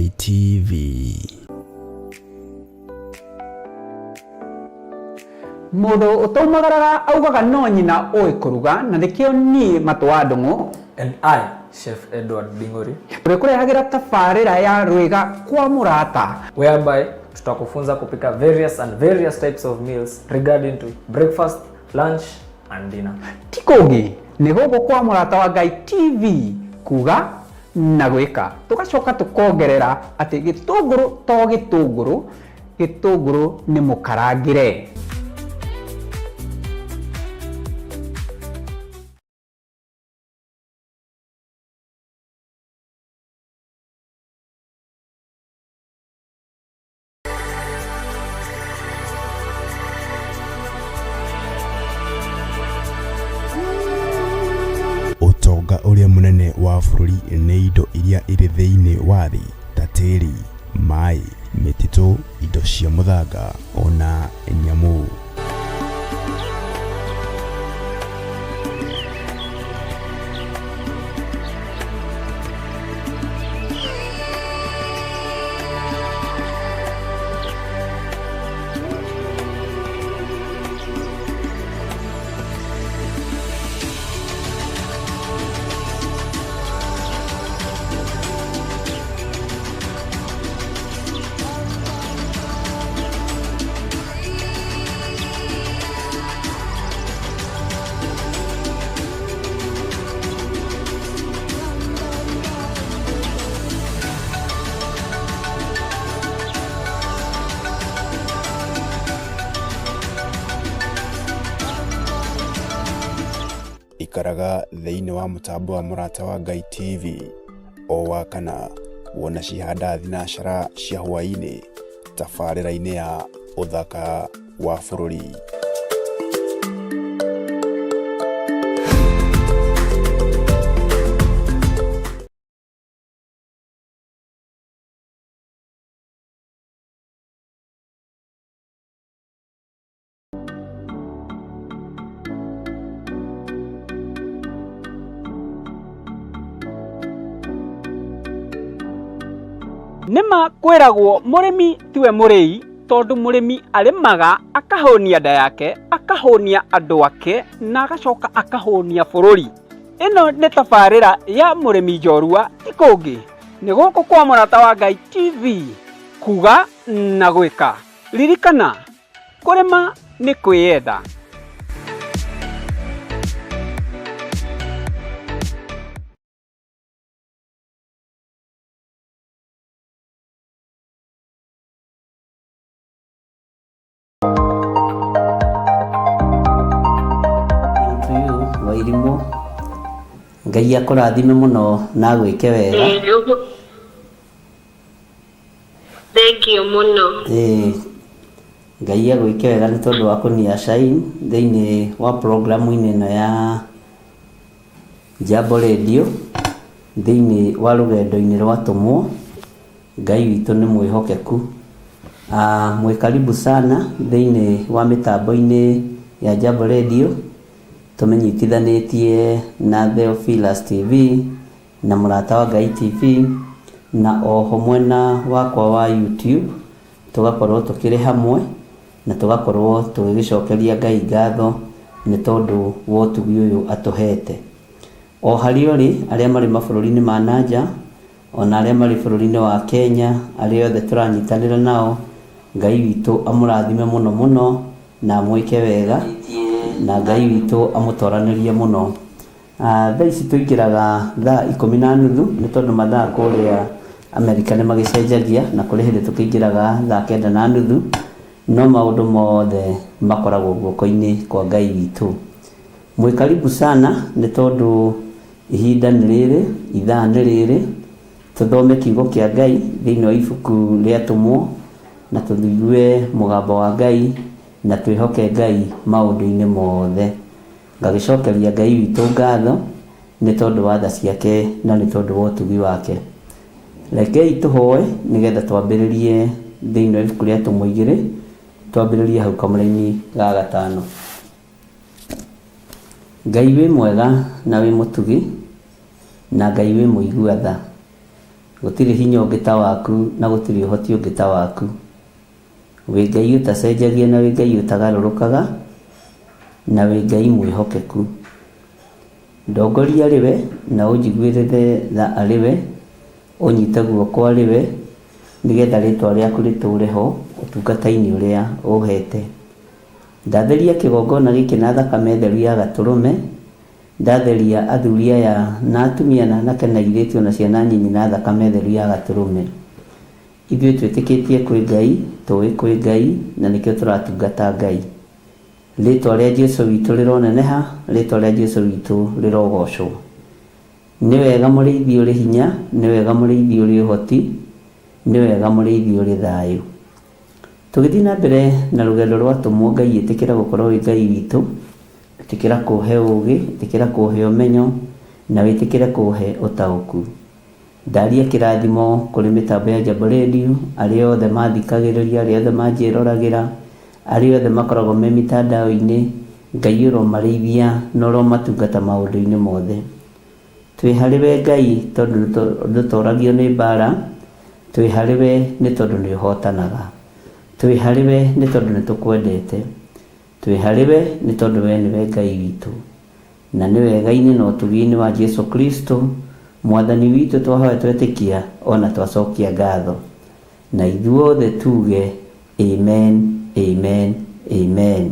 Ngai TV. Mundu utomagaraga augaga no nyina oi kuruga na nikio ni Matwa Ndung'u and I, Chef Edward Ding'ori, turikurehagira tabarira ya Rwiga kwa Murata, whereby tutakufunza kupika various types of meals regarding to breakfast, lunch and dinner. Tikogi ni gugu kwa Murata wa Ngai TV kuga na gwika tugacoka tukongerera ati gitunguru to gitunguru ni mukarangire. Utonga uria munene wa bururi ni indo iria iri thiini wa thi ta tiri, mai, mititu, indo cia muthanga ona nyamu. Ikaraga thiini wa mutambo wa Murata wa Ngai TV o wakana wona cihanda thinashara cia hwaini tabarira-ini ya uthaka wa bururi. Nima kwiragwo murimi tiwe murei tondu murimi arimaga akahonia nda yake, akahonia andu ake na agacoka akahonia bururi. Ino ni tabarira ya murimi njorua Tikogi ni guku kwa Murata wa Ngai TV kuga na gwika. Ririkana kurima ni kwiyenda. Wairimu Ngai akurathime muno na gwike wega. Thank you muno. Ngai agwike wega ni tondu wa kunia shine thiini wa programu-ini ino ya Jambo Radio thiini wa rugendo-ini rwa tumwo. Ngai witu ni mwihokeku. Mwi karibu sana thiini wa mitambo-ini ya Jambo Radio. Tumenyitithanitie na Theophilus TV na Murata wa Ngai TV na oho mwena wakwa wa YouTube tugakorwo tukiri hamwe na tugakorwo tugicokeria Ngai ngatho ni tondu wa utugi uyu atuhete. O hari ori aria mari mabururi-ini ma nanja ona aria mari bururi-ini wa Kenya aria othe turanyitanira nao, Ngai witu amurathime muno muno na mwike wega na Ngai witu amutoranirie muno. Thaa ici tuingiraga thaa 10:30 ni tondu mathaa kuria Amerika ni magicenjagia na kuri hindi tukiingiraga thaa 9:30, no maundu mothe makoragwo guoko-ini kwa Ngai witu. Mwi karibu sana ni tondu ihinda ni riri, ithaa ni riri, tuthome kiugo kia Ngai thiini wa ibuku ria tumwo na tuthigue mugambo wa Ngai na twihoke Ngai maundu-ini mothe. Ngagicokeria Ngai witu ngatho ni tondu wa tha ciake na ni tondu wa utugi wake. Rekei tuhoe nigetha twambiririe thiini wa ibuku ria tumwo 2, twambiririe hau kamuri-ini ga 5. Ngai wi mwega na wi mutugi na Ngai wi muigua tha. gutiri hinya ũngĩ ta waku na gutiri ũhoti ũngĩ ta waku. Wĩ Ngai ũtacenjagia na wĩ Ngai ũtagarũrũkaga na wĩ Ngai mwĩhokeku. Ndongoria arĩ we na ũnjiguĩrĩre tha arĩ we, ũnyite guoko arĩ we, nĩgetha rĩtwa rĩaku rĩtũũre ho ũtungata-inĩ ũrĩa ũhete. Ndatheria kĩgongona gĩkĩ na thakame theru ya Gatũrũme, ndatheria athuri aya na atumia na anake na airĩtu na ciana nyinyi na thakame theru ya Gatũrũme. Ithuĩ twĩtĩkĩtie kwĩ Ngai, tũĩ kwĩ Ngai na nĩkĩo tũratungata Ngai. Rĩtwa rĩa Jesũ witũ rĩroneneha, rĩtwa rĩa Jesũ witũ rĩrogocwo. Nĩ wega mũrĩithi ũrĩ hinya, nĩ wega mũrĩithi ũrĩ ũhoti, nĩ wega mũrĩithi ũrĩ thayũ. Tũgĩthiĩ na mbere na rũgendo rwa tũmwo, Ngai ĩtĩkĩra gũkorwo wĩ Ngai witũ, ĩtĩkĩra kũhe ũũgĩ, ĩtĩkĩra kũhe ũmenyo na wĩtĩkĩre kũhe ũtaũku. Ndaria kĩrathimo kũrĩ mĩtambo ya Jambo Radio, arĩa othe mathikagĩrĩria, arĩa othe manjĩroragĩra, arĩa othe makoragwo me mitandao-inĩ. Ngai ũromarĩithia na ũromatungata maũndũ-inĩ mothe. Twĩ harĩ we Ngai tondũ ndũtoragio nĩ mbara, twĩ harĩ we nĩ tondũ nĩ ũhotanaga, twĩ harĩ we nĩ tondũ nĩ tũkwendete, twĩ harĩ we nĩ tondũ we nĩwe Ngai witũ, na nĩ wega-inĩ na ũtugi-inĩ wa Jesũ Kristo Mwathani witũ twahoya twetĩkia ona twacokia ngatho, na ithuothe tuge amen, amen, amen.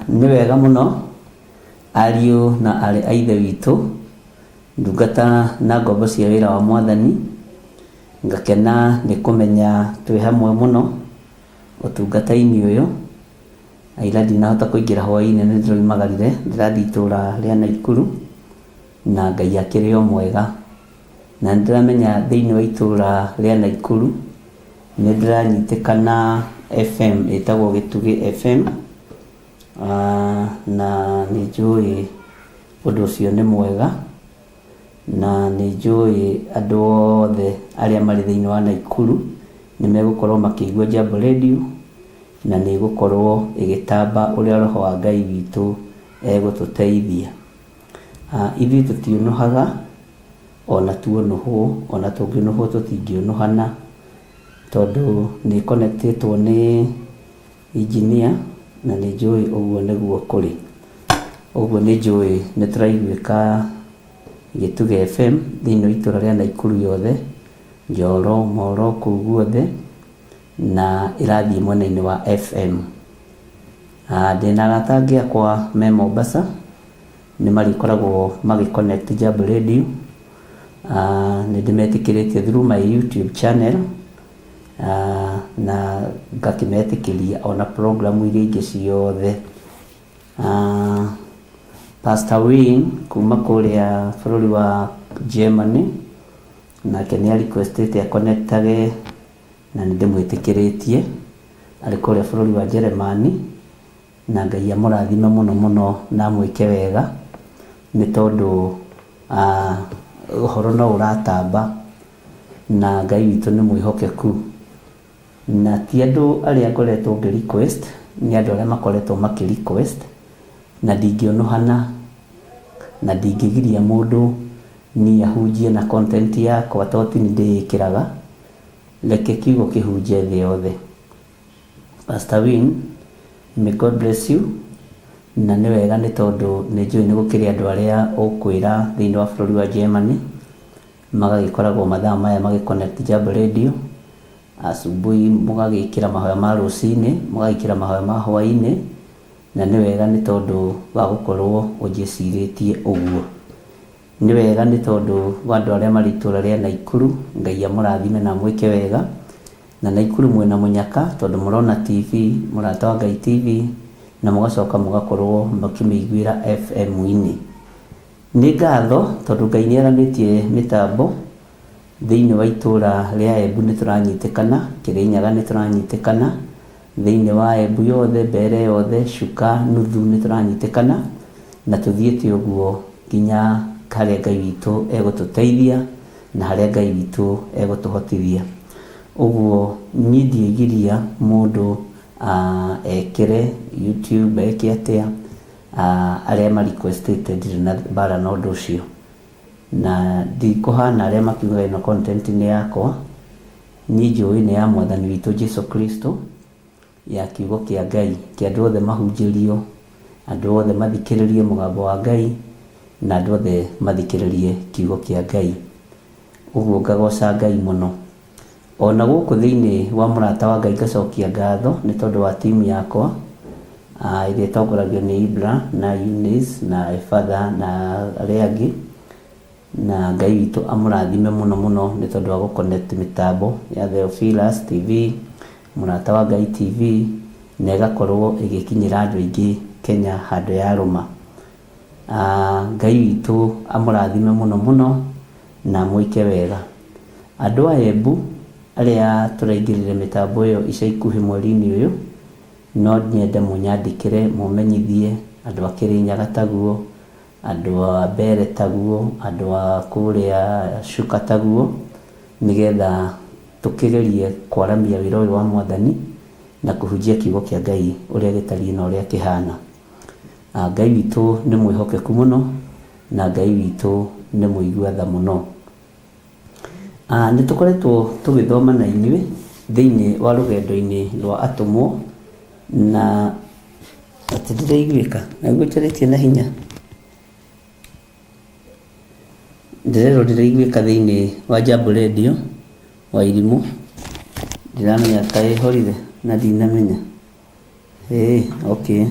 Nĩ wega mũno ariũ na arĩ a ithe witũ, ndungata na ngombo cia wĩra wa Mwathani, ngakena nĩ kũmenya twĩ hamwe mũno ũtungata-inĩ ũyũ. Aira ndinahota kũingĩra hwaĩ-inĩ nĩ ndĩroimagarire, ndĩrathiĩ itũũra rĩa Naikuru na Ngai akĩrĩ o mwega, na nĩndĩramenya thĩinĩ wa itũũra rĩa Naikuru nĩ ndĩranyitĩkana FM ĩtagwo Gĩtugĩ FM, na nĩ njũĩ ũndũ ũcio nĩ mwega, na nĩ njũĩ andũ othe arĩa marĩ thĩinĩ wa Naikuru nĩ megũkorwo makĩigua Jambo Radio na nĩ gũkorwo ĩgĩtamba ũrĩa roho wa Ngai witũ egũtũteithia. Ithuĩ tũtiũnũhaga ona tuonuhwo, ona tũngĩnũhwo tũtingĩũnũhana tondũ nĩ connectĩtwo nĩ engineer, na nĩ njũĩ ũguo nĩguo kũrĩ. Ũguo nĩ njũĩ nĩ tũraiguĩka Gĩtugĩ FM thĩinĩ wa itũũra rĩa Naikuru yothe, Njoro, Moro, kũu guothe, na ĩrathiĩ mwena-inĩ wa FM. Ndĩna arata angĩ akwa me Mombasa, nĩ marĩkoragwo magĩconnect Jambo Radio. Nĩ ndĩmetĩkĩrĩtie through my YouTube channel, na ngakĩmetĩkĩria ona program iria ingĩ ciothe. Pastor Wayne kuma kũrĩa bũrũri wa Germany, nake nĩ requestete connectage na nĩ ndĩmwĩtĩkĩrĩtie, arĩ kũrĩa bũrũri wa Germany, na Ngai amũrathime mũno mũno na mwĩke wega, nĩ tondũ ũhoro no ũratamba na Ngai witũ nĩ mwĩhokeku, na ti andũ arĩa ngoretwo ngĩ request, nĩ andũ arĩa makoretwo makĩ request, na ndingĩũnũhana na ndingĩgiria mũndũ niĩ ahunjie na content yakwa tondũ nĩ ndĩĩkĩraga, reke kiugo kĩhunje thĩ yothe. Pastor Win, may God bless you, na nĩ wega nĩ tondũ nĩ njũĩ nĩ gũkĩrĩ andũ arĩa ũkwĩra thĩinĩ wa bũrũri wa Germany magagĩkoragwo mathaa maya magĩconnect Jambo Radio, asubuhi mũgagĩkĩra mahoya ma rũcinĩ, mũgagĩkĩra mahoya ma hwaĩ-inĩ, na nĩ wega nĩ tondũ wa gũkorwo ũnjĩcirĩtie ũguo. Nĩ wega nĩ tondũ wa andũ arĩa marĩ itũũra rĩa Naikuru, Ngai amũrathime na mwĩke wega, na Naikuru mwena mũnyaka tondũ mũrona TV, mũrata wa Ngai TV, na mũgacoka mũgakorwo makĩmĩiguĩra FM-inĩ. Nĩ ngatho tondũ Ngai nĩ aranĩtie mĩtambo thĩinĩ wa itũũra rĩa Embu nĩ tũranyitĩkana, Kĩrĩnyaga nĩ tũranyitĩkana, thĩinĩ wa Embu yothe, Mbere yothe, Chuka, Nuthu nĩ tũranyitĩkana, na tũthiĩte ũguo nginya harĩa Ngai witũ egũtũteithia na harĩa Ngai witũ egũtũhotithia. Ũguo niĩ ndiĩgiria mũndũ ekĩre YouTube, eke atĩa, arĩa ma requestĩte ndirĩ na mbara na ũndũ ũcio. na ndikuhana arĩa makiugaga ĩno content nĩ yakwa. Niĩ njũĩ nĩ ya Mwathani witũ Jesu Kristo, ya kiugo kĩa Ngai kĩa andũ othe mahunjĩrio, andũ othe mathikĩrĩrie mũgambo wa Ngai, na andũ othe mathikĩrĩrie kiugo kĩa Ngai. Ũguo ngagoca Ngai mũno. Ona gũkũ thĩinĩ wa mũrata wa Ngai ngacokia ngatho nĩ tondũ wa timu yakwa ĩrĩa ĩtongoragio nĩ Ibra na Eunice na Father na arĩa angĩ, na Ngai witũ amũrathime mũno mũno nĩ tondũ wa gũconnect mĩtambo ya Theophilus TV, mũrata wa Ngai TV, na ĩgakorwo ĩgĩkinyĩra andũ aingĩ Kenya handũ ya rũma. Ngai witũ amũrathime mũno mũno na mwĩke wega. Andũ a Embu arĩa tũraingĩrire mĩtambo ĩyo ica ikuhĩ mweri-inĩ ũyũ, no nyende mũnyandĩkĩre mũmenyithie andũ a Kĩrĩnyaga taguo, andũ a Mbere taguo, andũ a kũrĩa Cuka taguo, nĩgetha tũkĩgerie kwaramia wĩra ũyũ wa Mwathani na kũhunjia kiugo kĩa Ngai ũrĩa gĩtariĩ na ũrĩa kĩhana. Ngai witũ nĩ mwĩhokeku mũno na Ngai witũ nĩ mũigua tha mũno. Nĩ tũkoretwo tũgĩthoma na inyuĩ thĩinĩ wa rũgendo-inĩ rwa atũmwo, na atĩ ndĩraiguĩka naguo njarĩtie na hinya, ndĩrerwo ndĩraiguĩka thĩinĩ wa Jambo Radio wa Irimũ. Ndiramenya ta ĩhorire na ndinamenya. Okay,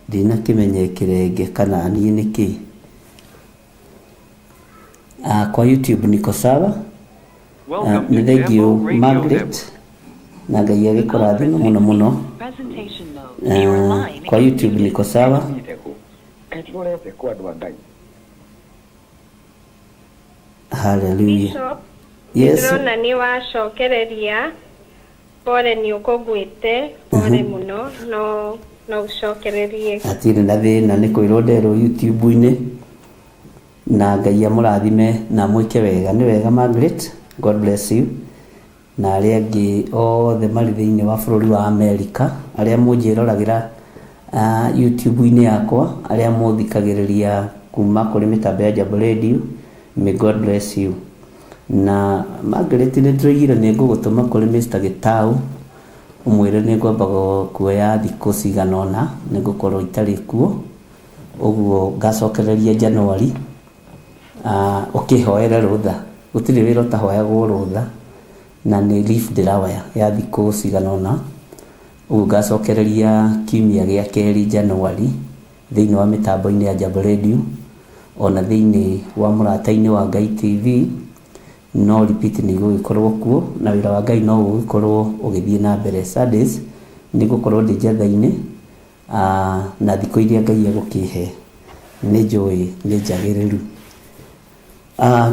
ndinakĩmenya kĩrenge kana niĩ nĩkĩ. Kwa YouTube niko sawa. Nĩ thengio Margaret, na Ngai agĩkũrathima mũno mũno. Kwa YouTube niko sawa. Hallelujah. Yes. Ndĩrona nĩ wacokereria, pore nĩ ũkũgwĩte, pore mũno, no ũcokererie. Hatirĩ na thĩna, nĩ kwĩrwo nderwo YouTube-inĩ, na Ngai amũrathime na mwĩke wega. Nĩ wega Margaret, God bless you. Na arĩa angĩ othe marĩ thĩinĩ wa bũrũri wa Amerika, arĩa mũnjĩroragĩra YouTube-inĩ yakwa, arĩa mũthikagĩrĩria kuma kũrĩ mĩtambo ya Jambo Radio, may God bless you. Na Margaret, nĩ ndĩraigire nĩ ngũgũtũma kũrĩ Mr. Gĩtaũ, ũmwĩre nĩ ngwamba kuoya thikũ cigana ũna, nĩ ngũkorwo itarĩ kuo, ũguo ngacokereria January, ũkĩhoere rũtha. Gũtirĩ wĩra ũtahoyagwo rũtha, na nĩ leave ndĩraoya ya thikũ cigana ũna, ũguo ngacokereria kiumia gĩa kerĩ January thĩinĩ wa mĩtambo-inĩ ya Jambo Radio, ona thĩinĩ wa mũrata-inĩ wa Ngai TV. No repeat nĩ gũgĩkorwo kuo, na wĩra wa Ngai no gũgĩkorwo ũgĩthiĩ na mbere. Sundays nĩ gũkorwo ndĩ njetha-inĩ, na thikũ iria Ngai egũkĩhe nĩ njũĩ nĩ njagĩrĩru.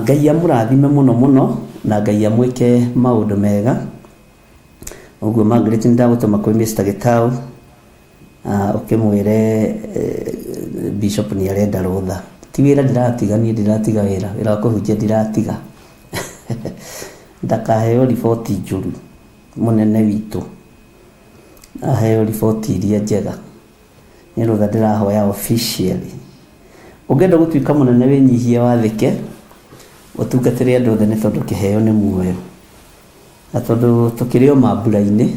Ngai amũrathime mũno mũno na Ngai amwĩke maũndũ mega. Ũguo Margaret, nĩ ndagũtũma kũrĩ Mr. Gĩtaũ, ũkĩmwĩre Bishop nĩ arenda rũtha. Ti wĩra ndĩratiga, niĩ ndĩratiga wĩra wa kũhunjia ndĩratiga. Ndakaheo riboti njũru mũnene witũ, aheo riboti iria njega. Nĩ rũtha ndĩrahoya officially. Ũngĩenda gũtuĩka mũnene wĩnyihie wathĩke, ũtungatĩre andũ othe nĩ tondũ kĩheo nĩ muoyo. Na tondũ tũkĩrĩ o mambura-inĩ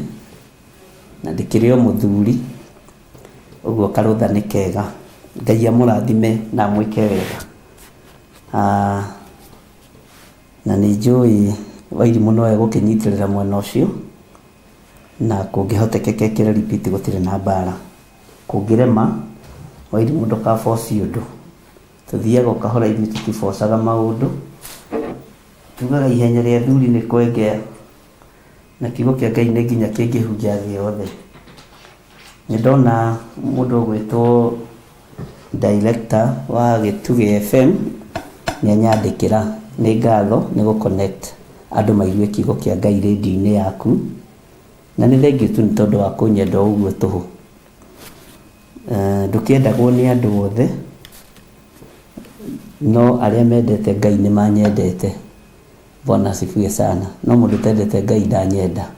na ndĩkĩrĩ o mũthuri, ũguo karũtha nĩ kega. Ngai amũrathime na mwĩke wega. Na nĩ njũĩ Wairimũ no egũkĩnyitĩrĩra mwena ũcio, na kũngĩhotekeka ĩkĩre repeat, gũtirĩ na mbara. Kũngĩrema Wairimũ ndũkaboci ũndũ, tũthiaga o kahora, ithuĩ tũtibocaga maũndũ, tugaga ihenya rĩa thuri nĩ kwengea, na kiugo kĩa Ngai nĩ nginya kĩngĩhunja thĩ yothe. Nĩ ndona mũndũ ũgwĩtwo director wa Gĩtugĩ FM nĩ anyandĩkĩra, nĩ ngatho nĩ gũconnect andũ maigue kiugo kĩa Ngai radio-inĩ yaku, na nĩ thengiũ tu nĩ tondũ wa kũnyenda ũguo tũhũ. Ndũkĩendagwo nĩ andũ othe, no arĩa mendete Ngai nĩ manyendete. Bwana asifiwe sana. No mũndũ tendete Ngai ndanyenda.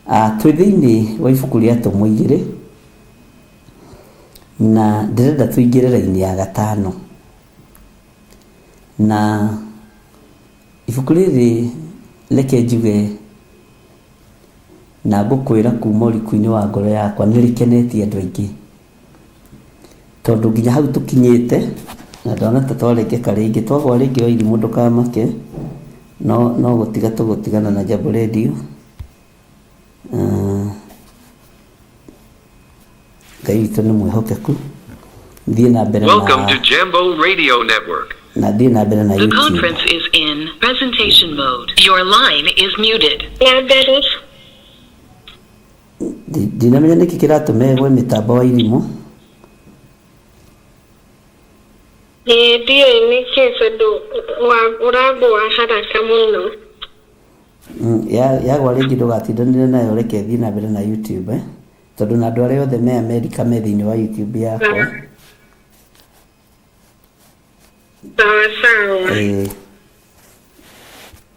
Twĩ thĩinĩ wa ibuku rĩa Atũmwo 2, na ndirenda tuingire raini ya gatano, na ibuku rĩrĩ reke njuge na ngũkwĩra kuma ũriku-inĩ wa ngoro yakwa nĩ rĩkenetie andũ aingĩ, tondũ nginya hau tũkinyĩte na ndona ta twarengeka rĩngĩ, twagwa rĩngĩ o irimũ ndũkamake, no gũtiga tũgũtigana na Jambo Radio. Ngai witũ nĩ mwĩhokeku, thiĩ na mbere na Welcome to Jambo Radio Network. na thiĩ na mbere na The YouTube. conference is in presentation mode. Your line is muted. Nambere. Ndinamenya nĩkĩ kĩratũma ĩgwe mĩtambo wa irimũ. Ndio nĩkĩ tondũ ũragwa haraka mũno. Yagwa rĩngĩ ndũgatindanĩre nayo, reke thiĩ na mbere na YouTube, tondũ na andũ arĩa othe me Amerika me thĩinĩ wa YouTube yakwa. Sawa sawa.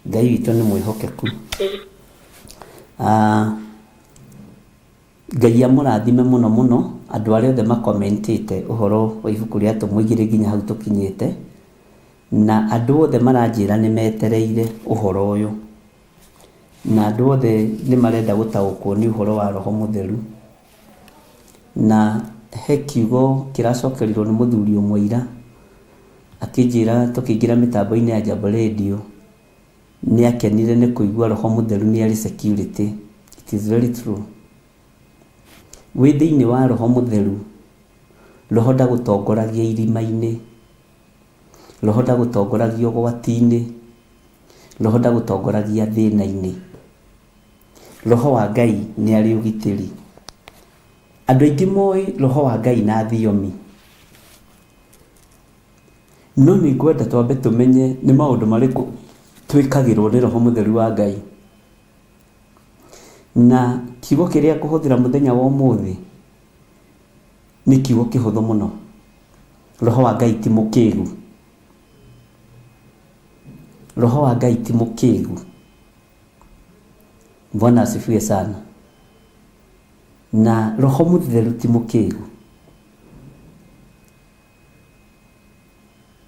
Ngai witũ nĩ mwĩhokeku. Ngai amũrathime mũno mũno andũ arĩa othe makomentĩte ũhoro wa ibuku rĩa tũmũigĩre nginya hau tũkinyĩte, na andũ othe maranjĩra nĩ metereire ũhoro ũyũ, na andũ othe nĩ marenda gũtaũkwo nĩ ũhoro wa Roho Mũtheru. Na he kiugo kĩracokerirwo nĩ mũthuri ũmwe ira akĩnjĩra tũkĩingĩra mĩtambo-inĩ ya Jambo Radio nĩ akenire nĩ kũigua Roho Mũtheru nĩ arĩ security. It is very true. Wĩ thĩinĩ wa Roho Mũtheru, Roho ndagũtongoragia irima-inĩ, Roho ndagũtongoragia ũgwati-inĩ, Roho ndagũtongoragia thĩna-inĩ. Roho wa Ngai nĩ arĩ ũgitĩri. Andũ aingĩ moĩ Roho wa Ngai na thiomi, no nĩ ngwenda twambe tũmenye nĩ maũndũ marĩkũ twĩkagĩrwo nĩ Roho Mũtheru wa Ngai. Na kiugo kĩrĩa ngũhũthĩra mũthenya wa ũmũthĩ nĩ kiugo kĩhũthũ mũno. Roho wa Ngai ti mũkĩĩgu. Roho wa Ngai ti mũkĩĩgu. Bwana asifiwe sana. Na Roho Mũtheru ti mũkĩĩgu.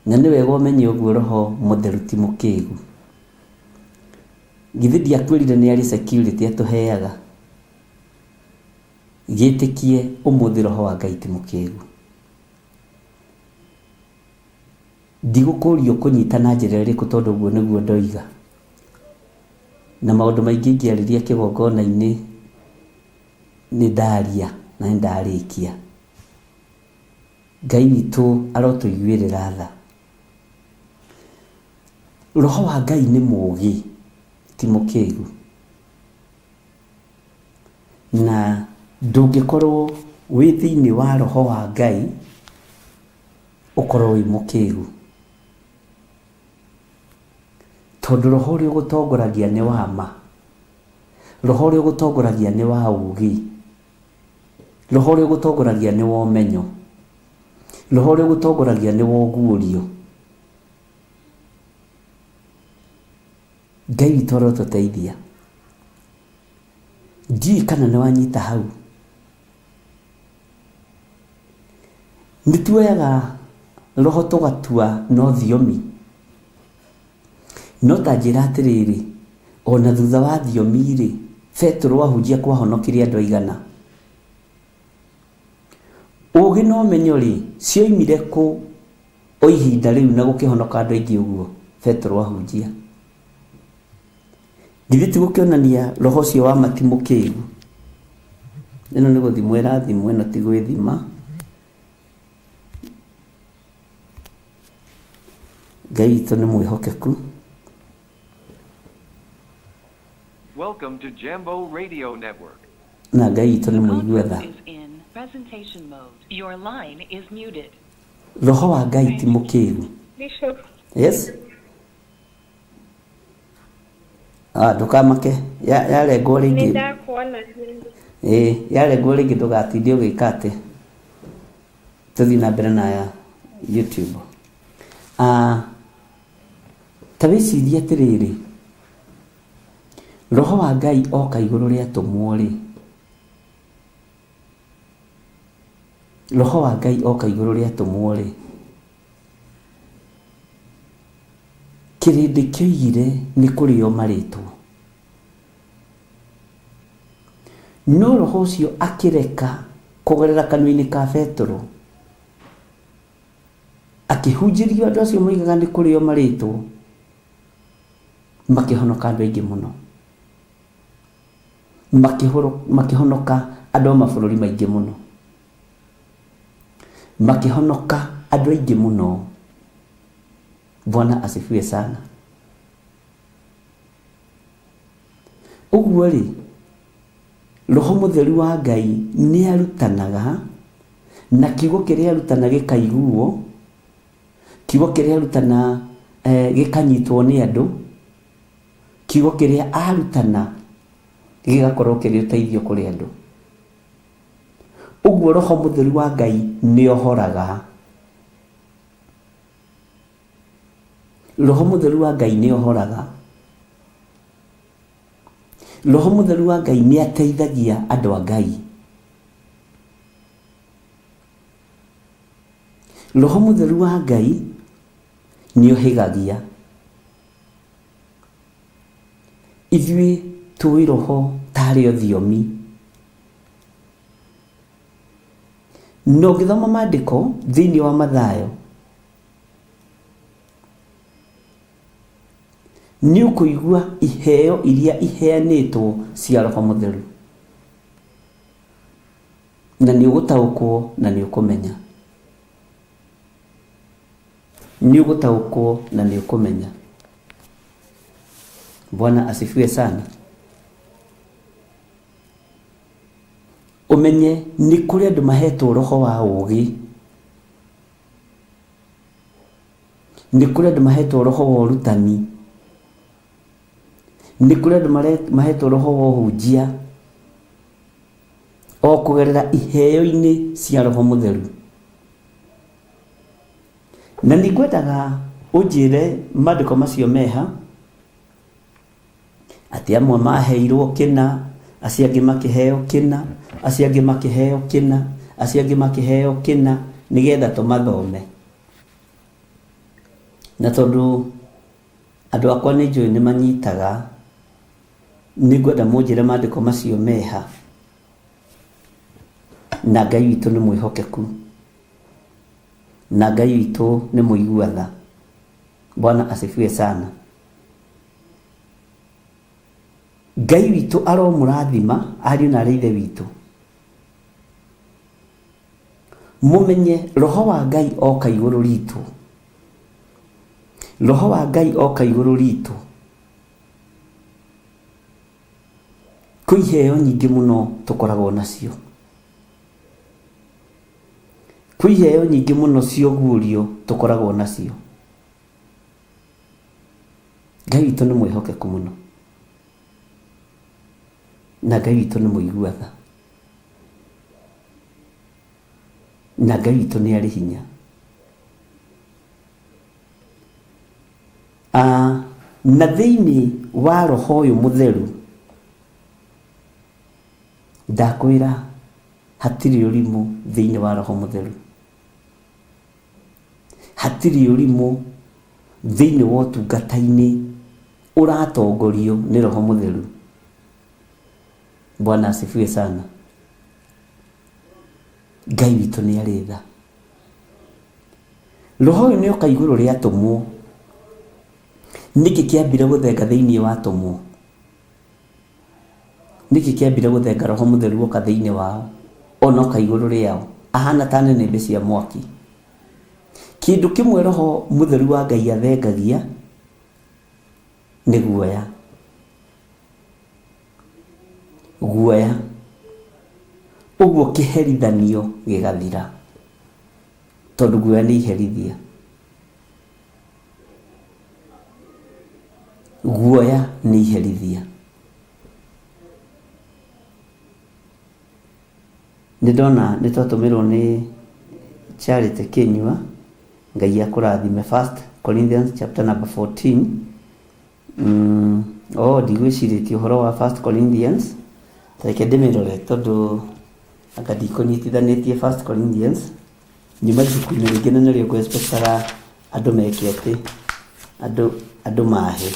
Na nĩ wega ũmenye ũguo, Roho Mũtheru ti mũkĩĩgu. Githĩ ndiakwĩrire nĩ arĩ security atũheaga? Gĩtĩkie ũmũthĩ Roho wa Ngai ti mũkĩĩgu. Ndigũkũrio kũnyita na njĩra ĩrĩkũ, tondũ ũguo nĩguo ndoiga, na maũndũ maingĩ ingĩarĩria kĩgongona-inĩ nĩ ndaria na nĩ ndarĩkia. Ngai witũ arotũiguĩrĩra tha. Roho wa Ngai nĩ mũũgĩ, ti mũkĩĩgu. Na ndũngĩkorwo wĩ thĩinĩ wa Roho wa Ngai ũkorwo wĩ mũkĩĩgu, tondũ Roho ũrĩa ũgũtongoragia nĩ wa ma. Roho ũrĩa ũgũtongoragia nĩ wa ũũgĩ. Roho ũrĩa ũgũtongoragia nĩ wa ũmenyo. Roho ũrĩa ũgũtongoragia nĩ wa ũguũrio. Ngai witũ arotũteithia. Ndiũĩ kana nĩ wanyita hau. Nĩ tuoyaga Roho tũgatua no thiomi, no ta njĩra atĩrĩrĩ, ona thutha wa thiomi-rĩ, Petro ahunjia kwahonokirie andũ aigana. Ũũgĩ na ũmenyo-rĩ cioimire kũ o ihinda rĩu na gũkĩhonoka andũ aingĩ ũguo Petro ahunjia? Githĩ ti gũkĩonania Roho ũcio wa ma ti mũkĩĩgu? Ĩno nĩ gũthimwo ĩrathimwo, ĩno ti gwĩthima. Ngai witũ nĩ mwĩhokeku. Welcome to Jambo Radio Network. Na Ngai witũ nĩ mũigua tha. Conference is in presentation mode. Your line is muted. Roho wa Ngai ti mũkĩĩgu. Bishop. Yes? Ndũkamake. Yarengwo rĩngĩ. Nĩndakuona. Yarengwo rĩngĩ ndũgatinde ũgĩka atĩ. Tũthiĩ na mbere na YouTube. Ta wĩcirie atĩrĩrĩ, Roho wa Ngai oka igũrũ rĩa tũmwo-rĩ, roho wa Ngai oka igũrũ rĩa atũmwo rĩ, kĩrĩndĩ kĩoigire nĩ kũrĩo marĩtwo, no roho ũcio akĩreka kũgerera kanua-inĩ ka Petero, akĩhunjĩrio andũ acio moigaga nĩ kũrĩo marĩtwo, makĩhonoka andũ aingĩ mũno, makĩhonoka andũ a mabũrũri maingĩ mũno, makĩhonoka andũ aingĩ mũno. Bwana asifiwe sana. Ũguo rĩ, roho mũtheru wa Ngai nĩ arutanaga, na kiugo kĩrĩa arutana gĩkaiguo, kiugo kĩrĩa arutana gĩkanyitwo nĩ andũ, kiugo kĩrĩa arutana gĩgakorwo kĩrĩ ũteithio kũrĩ andũ. Ũguo roho mũtheru wa Ngai nĩ ohoraga, roho mũtheru wa Ngai nĩ ohoraga, roho mũtheru wa Ngai nĩ ateithagia andũ a Ngai, roho mũtheru wa Ngai nĩ ohĩgagia. Ithuĩ tũĩ roho tarĩ othiomi, no ũngĩthoma maandĩko thĩinĩ wa Mathayo nĩ ũkũigua iheo iria iheanĩtwo cia roho mũtheru, na nĩ ũgũtaũkwo na nĩ ũkũmenya, nĩ ũgũtaũkwo na nĩ ũkũmenya. Bwana asifiwe sana. Ũmenye nĩ kũrĩ andũ mahetwo roho wa ũũgĩ, nĩ kũrĩ andũ mahetwo roho wa ũrutani, nĩ kũrĩ andũ mahetwo roho wa ũhunjia, o kũgerera iheo-inĩ cia roho mũtheru. Na nĩ ngwendaga ũnjĩre maandĩko macio meha, atĩ amwe maheirwo kĩna, acio angĩ makĩheo kĩna, acio angĩ makĩheo kĩna, acio angĩ makĩheo kĩna, nĩgetha tũmathome. Na tondũ andũ akwa nĩ njũĩ nĩ manyitaga, nĩ ngwenda mũnjĩre maandĩko macio meha, na Ngai witũ nĩ mwĩhokeku, na Ngai witũ nĩ mũigua tha. Bwana asifiwe sana. Ngai witũ aromũrathima ariũ na ithe witũ. Mũmenye roho wa Ngai oka igũrũ ritũ, roho wa Ngai oka igũrũ ritũ. Kwĩ iheo nyingĩ mũno tũkoragwo nacio, kwĩ iheo nyingĩ mũno cia ũguũrio tũkoragwo nacio. Ngai witũ nĩ mwĩhokeku mũno, na Ngai witũ nĩ mũigua tha, na Ngai witũ nĩ arĩ hinya. Na thĩinĩ wa roho ũyũ mũtheru, ndakwĩra hatirĩ ũrimũ thĩinĩ wa roho mũtheru, hatirĩ ũrimũ thĩinĩ wa ũtungata-inĩ ũratongorio nĩ roho mũtheru. Bwana asifiwe sana. Ngai witũ nĩ arĩ tha. Roho ũyũ nĩ oka igũrũ rĩa atũmwo. Nĩkĩ kĩambire gũthenga thĩinĩ wa atũmwo? Nĩkĩ kĩambire gũthenga roho mũtheru oka thĩinĩ wao, ona oka igũrũ rĩao, ahana ta nĩnĩmbĩ cia mwaki? Kĩndũ kĩmwe roho mũtheru wa Ngai athengagia nĩ guoya. Guoya. Ũguo kĩherithanio gĩgathira, tondũ guoya nĩ iherithia. Guoya nĩ iherithia. Nĩ ndona nĩ twatũmĩrwo nĩ Charity Kĩnyua, Ngai akũrathime. 1 Corinthians chapter number 14. Ndigwĩcirĩtie ũhoro wa 1 Corinthians, reke ndĩmĩrore tondũ anga ndikũnyitithanĩtie 1 Corinthians nyuma ibuku-inĩ rĩngĩ na nĩrĩo ngwĩspectaga andũ meke atĩ andũ mahe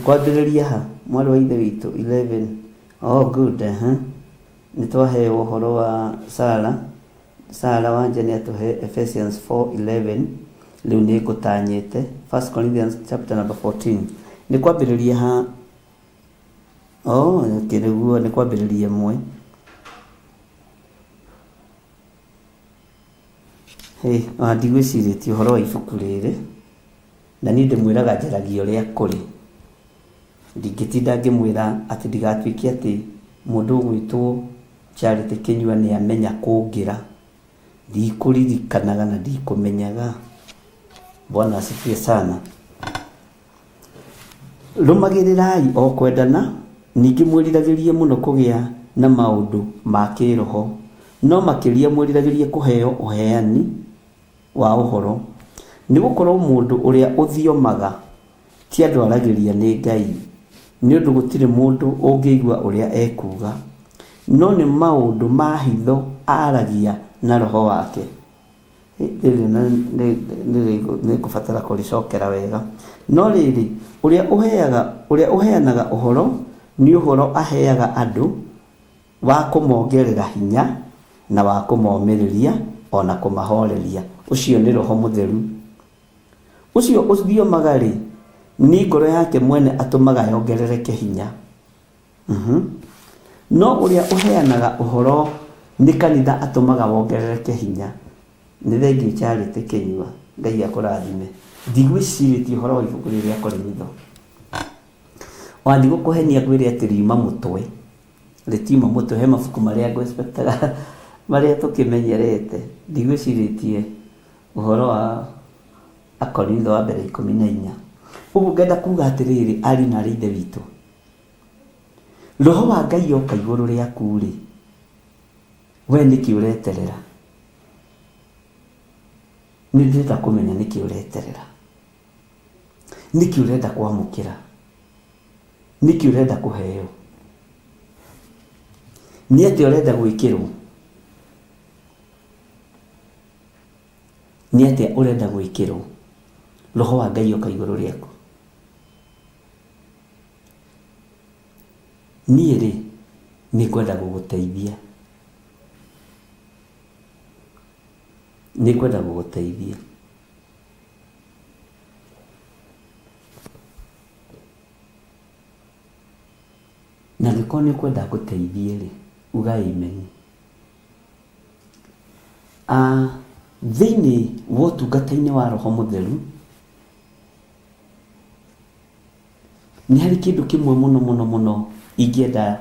kwambĩrĩria ha mwarĩ wa ithe witũ 11 good nĩ twaheo ũhoro wa Sara wanja nĩ atũhe Ephesians 4:11 rĩu nĩ ngũtanyĩte 1 Corinthians chapter number 14 nĩ kwambĩrĩria ha kĩrĩguo nĩ kwambĩrĩria mwe ndigwĩcirĩtie ũhoro wa ibuku rĩrĩ na niĩ ndĩmwĩraga njaragia ũrĩa kũrĩ ndingĩtinda ngĩmwĩra atĩ ndigatuĩke atĩ mũndũ ũgwĩtwo Charity Kĩnyua nĩ amenya kũngĩra ndikũririkanaga na ndikũmenyaga. Bwana asifiwe sana. Rũmagĩrĩrai o kwendana ningĩ mwĩriragĩrie mũno kũgĩa na maũndũ ma kĩroho no makĩria mwĩriragĩrie kũheo ũheani wa ũhoro nĩ gũkorwo mũndũ ũrĩa ũthiomaga ti andũ aragĩria nĩ Ngai nĩ ũndũ gũtirĩ mũndũ ũngĩigua ũrĩa ekuga no nĩ maũndũ ma hitho aragia na roho wake. Nĩ kũbatara kũrĩcokera wega no rĩrĩ ũrĩa ũheanaga ũhoro nĩ ũhoro aheaga andũ wa kũmongerera hinya na wa kũmomĩrĩria ona kũmahoreria. Ũcio nĩ Roho Mũtheru. Ũcio ũthiomaga rĩ nĩ ngoro yake mwene atũmaga yongerereke hinya. No ũrĩa ũheanaga ũhoro nĩ kanitha atũmaga wongerereke hinya. Nĩ thengiũ Charity Kĩnyua, Ngai akũrathime. Ndigwĩcirĩtie ũhoro wa ibuku rĩrĩa Korintho. Wathiĩ gũkũhenia ngwĩre atĩ riuma mũtwe rĩtiuma mũtwe. He mabuku marĩa ngwĩspectaga marĩa tũkĩmenyerete. Ndigwĩcirĩtie ũhoro wa Akorintho wa mbere 14. Ũguo ngenda kuuga atĩrĩrĩ ari na ithe witũ, Roho wa Ngai oka igũrũ rĩaku rĩ we nĩkĩ ũreterera? Nĩ ndĩrenda kũmenya nĩkĩ ũreterera, nĩkĩ ũrenda kwamũkĩra, nĩkĩ ũrenda kũheo, nĩ atĩ ũrenda gwĩkĩrwo, nĩ atĩ ũrenda gwĩkĩrwo. Roho wa Ngai oka igũrũ rĩaku. Niĩ rĩ nĩ ngwenda gũgũteithia, nĩ ngwenda gũgũteithia. Na nĩko nĩ kwenda gũteithie rĩ uga amen. Thĩinĩ wa ũtungata-inĩ wa Roho Mũtheru nĩ harĩ kĩndũ kĩmwe mũno ingĩenda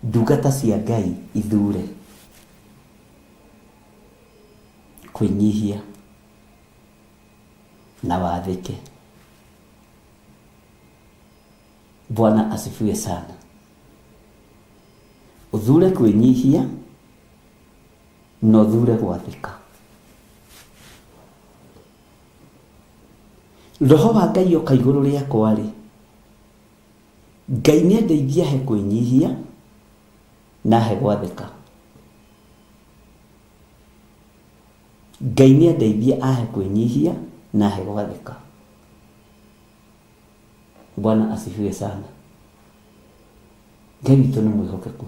ndungata cia Ngai ithure: kwĩnyihia na wathĩke. Bwana asifiwe sana. Uthure kwĩnyihia na uthure gwathĩka. Roho wa Ngai oka igũrũ rĩakwa rĩ Ngai nĩ andeithia he kwĩnyihia na he gwathĩka. Ngai nĩ andeithia ahe kwĩnyihia na he gwathĩka. Bwana asifiwe sana. Ngai witũ nĩ mwĩhokeku.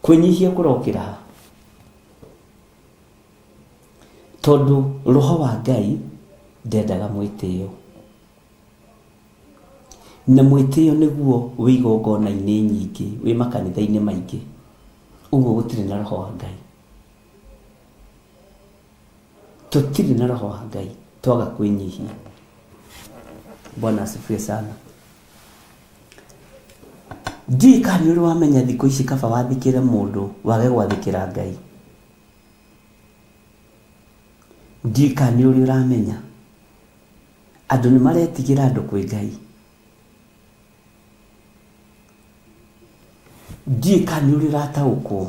Kwĩnyihia kũrokĩra ha? Tondũ Roho wa Ngai ndendaga mwĩtĩo, na mwĩtĩo nĩguo wĩ igongona-inĩ nyingĩ, wĩ makanitha-inĩ maingĩ. Ũguo gũtirĩ na Roho wa Ngai, tũtirĩ na Roho wa Ngai twaga kwĩnyihia. Bwana asifiwe sana. Ndiũĩ kana nĩ ũrĩ wamenya thikũ ici kaba wathĩkĩre mũndũ wage gwathĩkĩra Ngai. Ndiũĩ kana nĩ ũrĩ ũramenya andũ nĩ maretigĩra andũ kwĩ Ngai. Ndiũĩ kana nĩ ũrĩ ũrataũkwo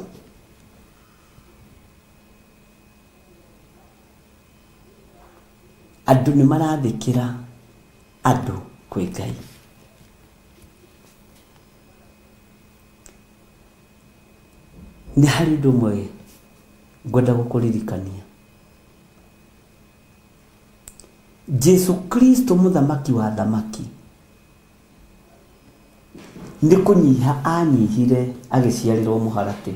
andũ nĩ marathĩkĩra andũ kwĩ Ngai. nĩ harĩ ũndũ ũmwe ngwenda gũkũririkania. Jesu Kristo mũthamaki wa thamaki nĩ kũnyiha anyihire agĩciarĩrwo mũharatĩ.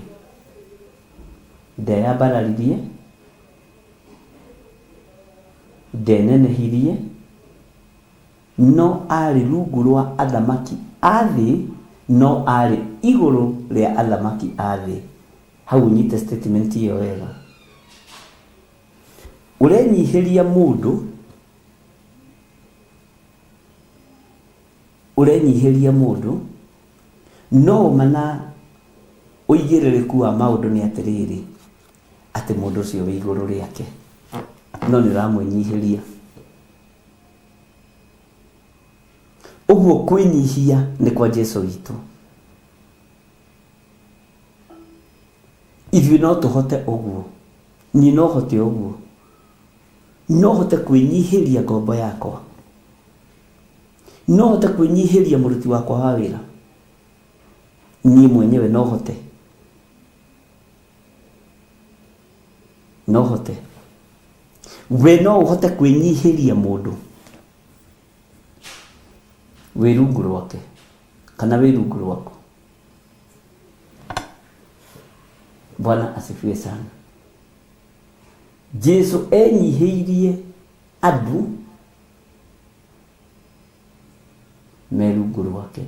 Ndeyambararirie, ndenenehirie, no arĩ rungu rwa athamaki a thĩ, no arĩ igũrũ rĩa athamaki a thĩ. Hau nyite statement ĩyo wega. Ũrenyihiria mũndũ, no mana ũigĩrĩrĩku wa maũndũ nĩ atĩrĩrĩ, atĩ mũndũ ũcio wĩ igũrũ rĩake, no nĩ ũramũnyihiria. Ũguo kwĩnyihia nĩ kwa Jesu witũ. Ithuĩ no tũhote ũguo, niĩ no hote ũguo, no hote kwĩnyihĩria ngombo yakwa, no hote kwĩnyihĩria mũruti wakwa wa wĩra, niĩ mwenyewe no hote, no hote. We no ũhote kwĩnyihĩria mũndũ wĩ rungu rwake kana wĩ rungu rwako. Bwana asifiwe sana. Jesu enyihĩirie andũ me rungu rwake.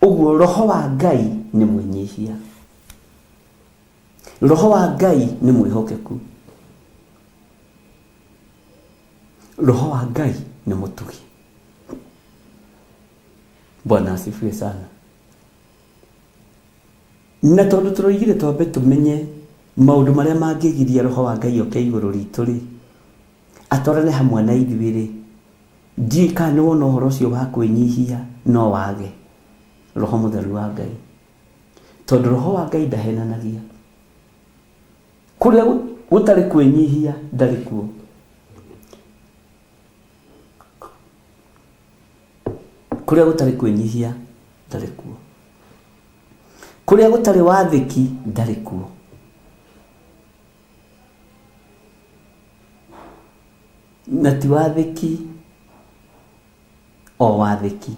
Ũguo roho wa Ngai nĩ mwĩnyihia, roho wa Ngai nĩ mwĩhokeku, roho wa Ngai nĩ mũtugi. Bwana asifiwe sana. Na tondũ tũroigire twambe tũmenye maũndũ marĩa mangĩgiria roho wa Ngai oke igũrũ ritũ rĩ, atwarane hamwe na ithuĩ rĩ, ndiũĩ kana nĩ wona ũhoro ũcio wa kwĩnyihia no wage roho mũtheru wa Ngai, tondũ roho wa Ngai ndahenanagia. Kũrĩa gũtarĩ kwĩnyihia ndarĩ kuo. Kũrĩa gũtarĩ kwĩnyihia ndarĩ kuo. Kũrĩa gũtarĩ wathĩki ndarĩ kuo. Na ti wathĩki o wathĩki,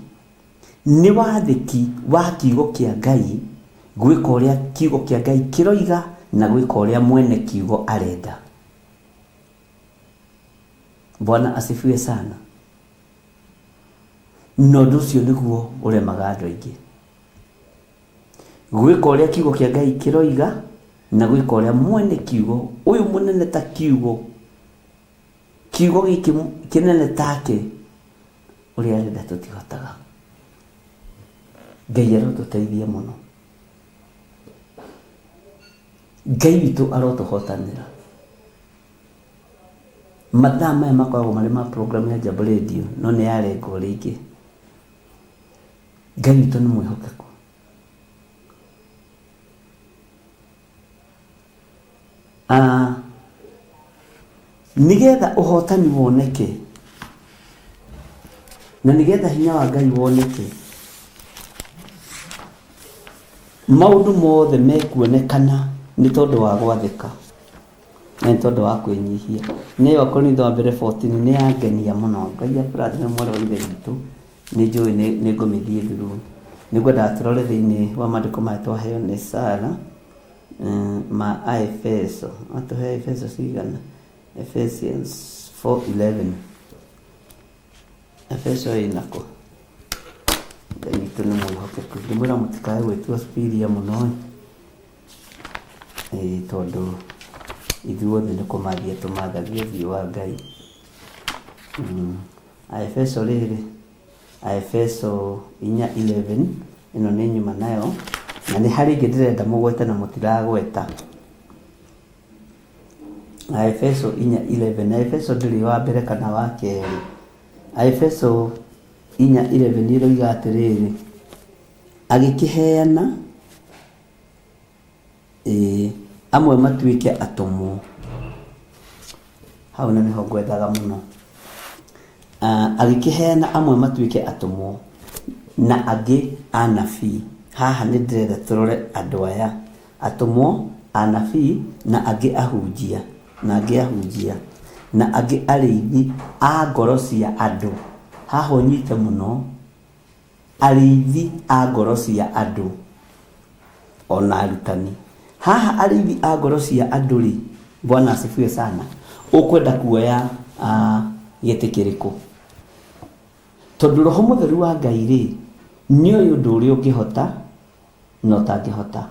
nĩ wathĩki wa kiugo kĩa Ngai gwĩka ũrĩa kiugo kĩa Ngai kĩroiga na gwĩka ũrĩa mwene kiugo arenda. Bwana asifiwe sana. No ũndũ ũcio nĩguo ũremaga andũ aingĩ, gwĩka ũrĩa kiugo kĩa Ngai kĩroiga na gwĩka ũrĩa mwene kiugo ũyũ mũnene ta kiugo gĩkĩ kĩnene take ũrĩa arenda tũtihotaga. Ngai arotũteithia mũno, Ngai witũ arotũhotanĩra. Mathaa maya makoragwo marĩ ma program ya Jambo Radio, no nĩ yarengwo rĩngĩ. Ngai witũ nĩ mwĩhokeku. Nigetha ũhotani woneke na nigetha hinya wa Ngai woneke, maũndũ mothe mekuonekana nĩ tondũ wa gwathĩka na nĩ tondũ wa kwĩnyihia. Nĩyo Korintho wa mbere 14 nĩ yangenia mũno. Ngai aburathime mwarĩ wa ithe witũ, nĩ njũĩ nĩ ngũmĩthiĩ through. Nĩngwendaga tũrore thĩinĩ wa maandĩko maya twaheo nĩ Sara ma Aefeso. Atũhe Efeso cigana? Ephesians 4:11. Efeso inako. Ngai witũ nĩ mwĩhokeku. Ndĩmwĩra mũtikae gwĩtua spiria mũno, tondũ ithuothe nĩ kũmathia tũmathagia thiũ wa Ngai. Aefeso rĩrĩ, Aefeso 4:11, ĩno nĩ nyuma nayo, na nĩ harĩ ingĩ ndĩrenda mũgwete na mũtiragweta. Aefeso 4:11. Aefeso ndĩrĩ wa mbere kana wa kerĩ. Aefeso 4:11 ĩroiga atĩrĩrĩ, agĩkĩheana amwe matuĩke atũmwo. Hau na nĩho ngwethaga mũno. Agĩkĩheana amwe matuĩke atũmwo na angĩ anabii haha nĩ ndĩrenda tũrore andũ aya atũmwo, anabii na angĩ ahunjia na angĩ arĩithi a ngoro cia andũ. Haha ũnyite mũno, arĩithi a ngoro cia andũ ona arutani. Haha arĩithi a ngoro cia andũ rĩ, Bwana asifiwe sana. Ũkwenda kuoya gĩtĩ kĩrĩkũ? Tondũ Roho Mũtheru wa Ngai rĩ, nĩ ũyũ ũndũ ũrĩa ũngĩhota na ũtangĩhota.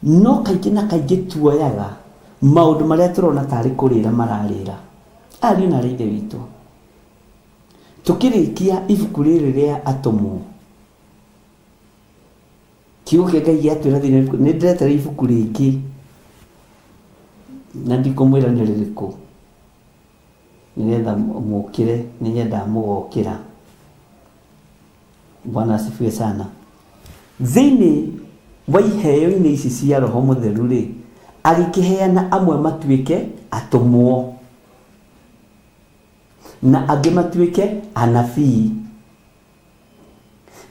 No kaingĩ na kaingĩ tuoyaga maũndũ marĩa tũrona tarĩ kũrĩra mararĩra. Ariũ na aithe witũ, tukĩrĩkia ibuku rĩrĩ rĩa atũmwo, kiugo kĩa Ngai gĩatwĩra nĩ ndĩretere ibuku rĩngĩ na ndikũmwĩra nĩ rĩrĩkũ, nĩgetha mũkĩre, nĩgetha mũgokĩra. Bwana asifiwe sana. Thĩinĩ wa iheo-inĩ ici cia Roho Mũtheru rĩ, agĩkĩheana amwe matuĩke atũmwo na angĩ matuĩke anabii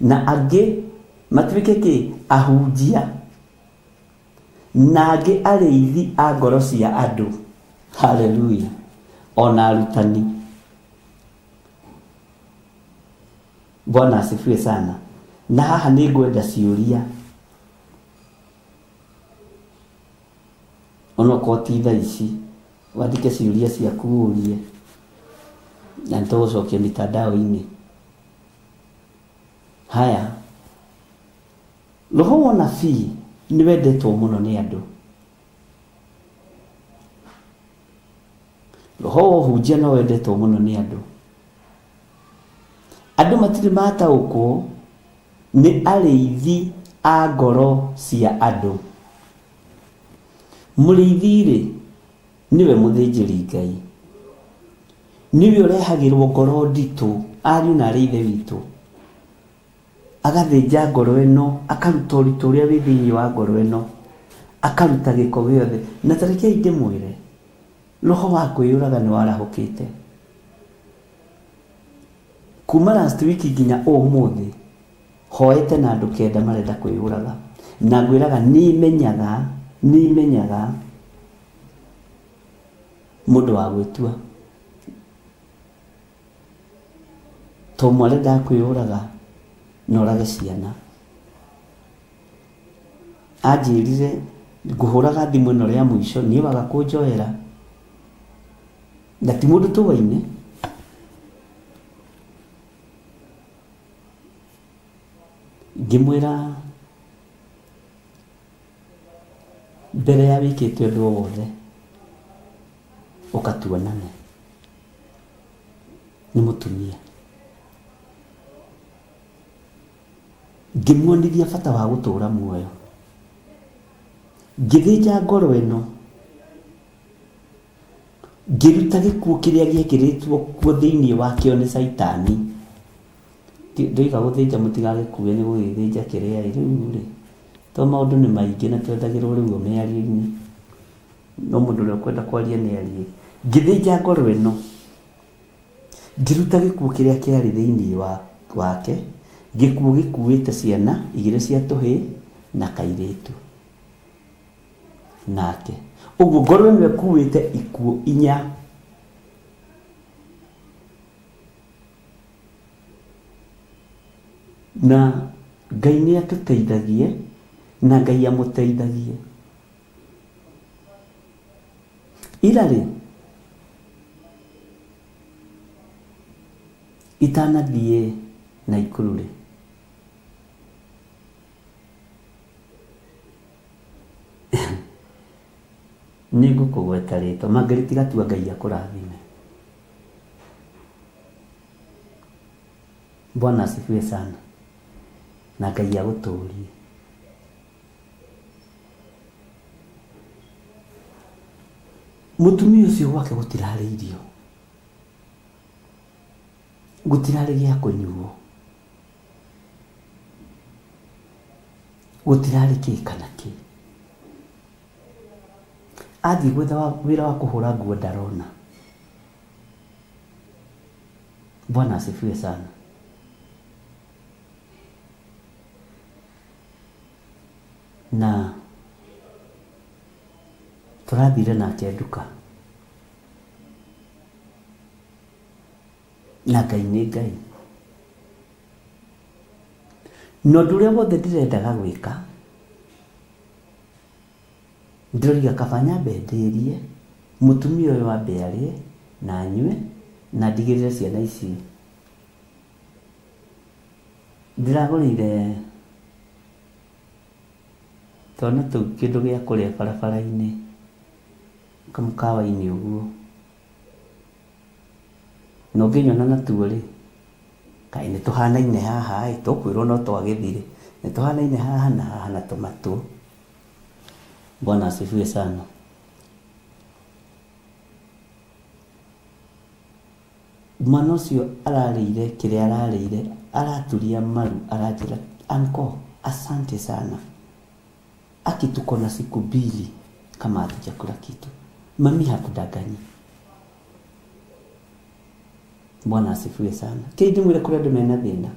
na angĩ matuĩke kĩ? Ahunjia na angĩ arĩithi a ngoro cia andũ. Haleluya. Ona arutani. Bwana asifiwe sana. Na haha nĩ ngwenda ciũria, onokorwo ti thaa ici, wandĩke ciũria ciaku ũrie na nĩtũgũcokia mitandao-inĩ. Haya, roho wa ũnabii nĩ wendetwo mũno nĩ andũ. Roho wa ũhunjia no wendetwo mũno nĩ andũ. Andũ matirĩ mataũkwo nĩ arĩithi a ngoro cia andũ. Mũrĩithi rĩ, niwe mũthĩnjĩri Ngai, niwe ũrehagĩrwo ngoro nditũ. Ariũ na aithe witũ, agathĩnja ngoro ĩno, akaruta ũritũ ũrĩa wĩ thĩinĩ wa ngoro ĩno, akaruta gĩko gĩothe. Na tarĩkei ndĩmwĩre, roho wa kwĩyũraga nĩ warahũkĩte. Kuma last week nginya ũmũthĩ hoete na andũ 9 marenda kwĩyũraga, na ngwĩraga nĩ imenyaga mũndũ wa gwĩtua. To mwarenda kwĩyũraga na ũrage ciana. Anjĩrire ngũhũraga thimũ ĩno rĩa mũico niĩ waga kũnjoera, na ti mũndũ tũwaine. Ngĩmwĩra mbere ya wĩkĩte ũndũ o wothe ũkatuonane, nĩ mũtumia. Ngĩmuonithia bata wa gũtũũra muoyo, ngĩthĩnja ngoro ĩno, ngĩruta gĩkuũ kĩrĩa gĩekĩrĩtwo kuo thĩinĩ wakĩo nĩ Saitani. Ndoiga gũthĩnja mũtigagĩkuue nĩ gũgĩthĩnja kĩrĩa rĩu rĩ, to maũndũ nĩ maingĩ na twendagĩrwo rĩu mĩario-inĩ, no mũndũ ũrĩa ũkwenda kwaria nĩ arie. Ngĩthĩnja ngoro ĩno, ngĩruta gĩkuũ kĩrĩa kĩarĩ thĩinĩ wake, gĩkuũ gĩkuĩte ciana 2 cia tũhĩĩ na kairĩtu nake. Ũguo ngoro ĩno ĩkuĩte ikuũ 4. Na Ngai nĩ atũteithagie na Ngai amũteithagie. Ira rĩ, itanathiĩ Naikuru rĩ, nĩ ngũkũgweta rĩtwa. Margaret Gatua, Ngai akũrathime. Bwana asifiwe sana. Na Ngai agũtũũrie. Mũtumia ũcio gwake gũtirarĩ irio, gũtirarĩ gĩa kũnyuo, gũtirarĩ kĩ kana kĩ. Athiĩ gwetha wĩra wa kũhũra nguo ndarona. Bwana asifiwe sana. na tũrathire nake nduka, na Ngai nĩ Ngai. No ũndũ ũrĩa wothe ndĩrendaga gwĩka, ndĩroiga kaba nyambe ndĩrie mũtumia ũyũ wambe arĩe na anyue na ndigĩrĩre ciana ici. Ndĩragũrĩire twana tũu kĩndũ gĩa kũrĩa barabara-inĩ kamũkawa-inĩ ũguo, no ngĩnyona natuo rĩ, kaĩ nĩ tũhanaine haha, tũkwĩrwo no twagĩthire, nĩ tũhanaine haha na haha na tũmatũ. Bwana asifiwe sana. Mwana ũcio ararĩire kĩrĩa ararĩire, araturia maru, aranjĩra uncle, asante sana, tuko na siku mbili kama hatujakula kitu, mami hakudanganyi. Bwana asifiwe sana. Kĩndĩ mwĩre kũrĩa andũ mena thĩna,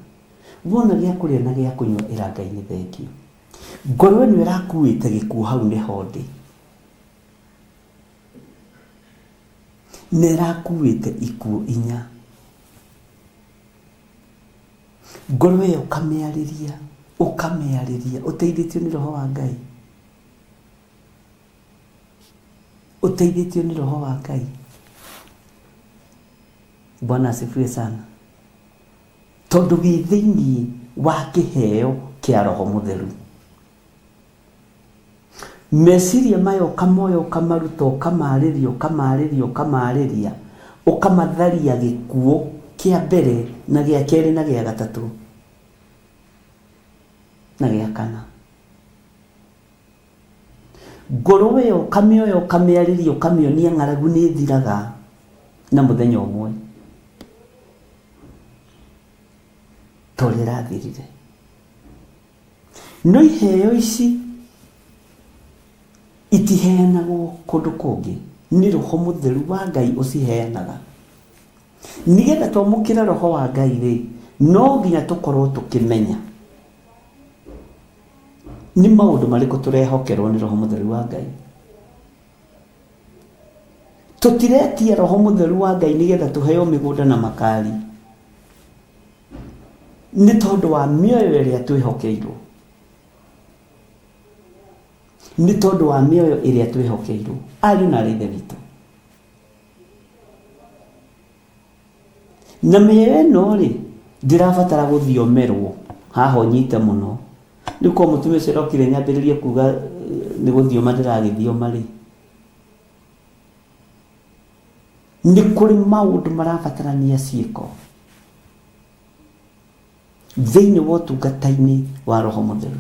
wona gĩa kũrĩa na gĩa kũnyua ĩra Ngai nĩ thengio. Ngoro ĩno ĩrakuĩte gĩkuũ hau nĩ honde, nĩ ĩrakuĩte ikuũ 4. Ngoro ĩyo ũkamĩarĩria, ũteithĩtio nĩ Roho wa Ngai, ũteithĩtio nĩ Roho wa Ngai. Bwana asifiwe sana. Tondũ gĩ thĩinĩ wa kĩheo kĩa Roho Mũtheru, meciria mayo kamoyo kamaruta, ũkamarĩria, ũkamatharia gĩkuũ kĩa mbere na gĩa kerĩ na gĩa gatatũ na gĩa kana. Ngoro ĩyo ũkamĩarĩria, ũkamĩonia ng'aragu nĩ thiraga na mũthenya ũmwe tũrĩa ĩrathirire. No iheo ici itiheanagwo kũndũ kũngĩ, nĩ Roho Mũtheru wa Ngai ũciheanaga. Nĩgetha twamũkĩre Roho wa Ngai rĩ, no nginya tũkorwo tũkĩmenya nĩ maũndũ marĩkũ tũrehokerwo nĩ Roho Mũtheru wa Ngai. Tũtiretia Roho Mũtheru wa Ngai nĩgetha tũheo mĩgũnda na makari, nĩ tondũ wa mĩoyo ĩrĩa twĩhokeirwo, nĩ tondũ wa mĩoyo ĩrĩa twĩhokeirwo. Ariũ na aarĩ a Ithe witũ, na mĩoyo ĩno rĩ, ndĩrabatara gũthiomerwo haha ũnyite mũno. Rĩu kwa mũtumia ũcio rokire nyambĩrĩrie kuga nĩ gũthioma ndĩragĩthioma rĩ, nĩ kũrĩ maũndũ marabatarania ciĩko thĩinĩ wa ũtungata-inĩ wa Roho Mũtheru.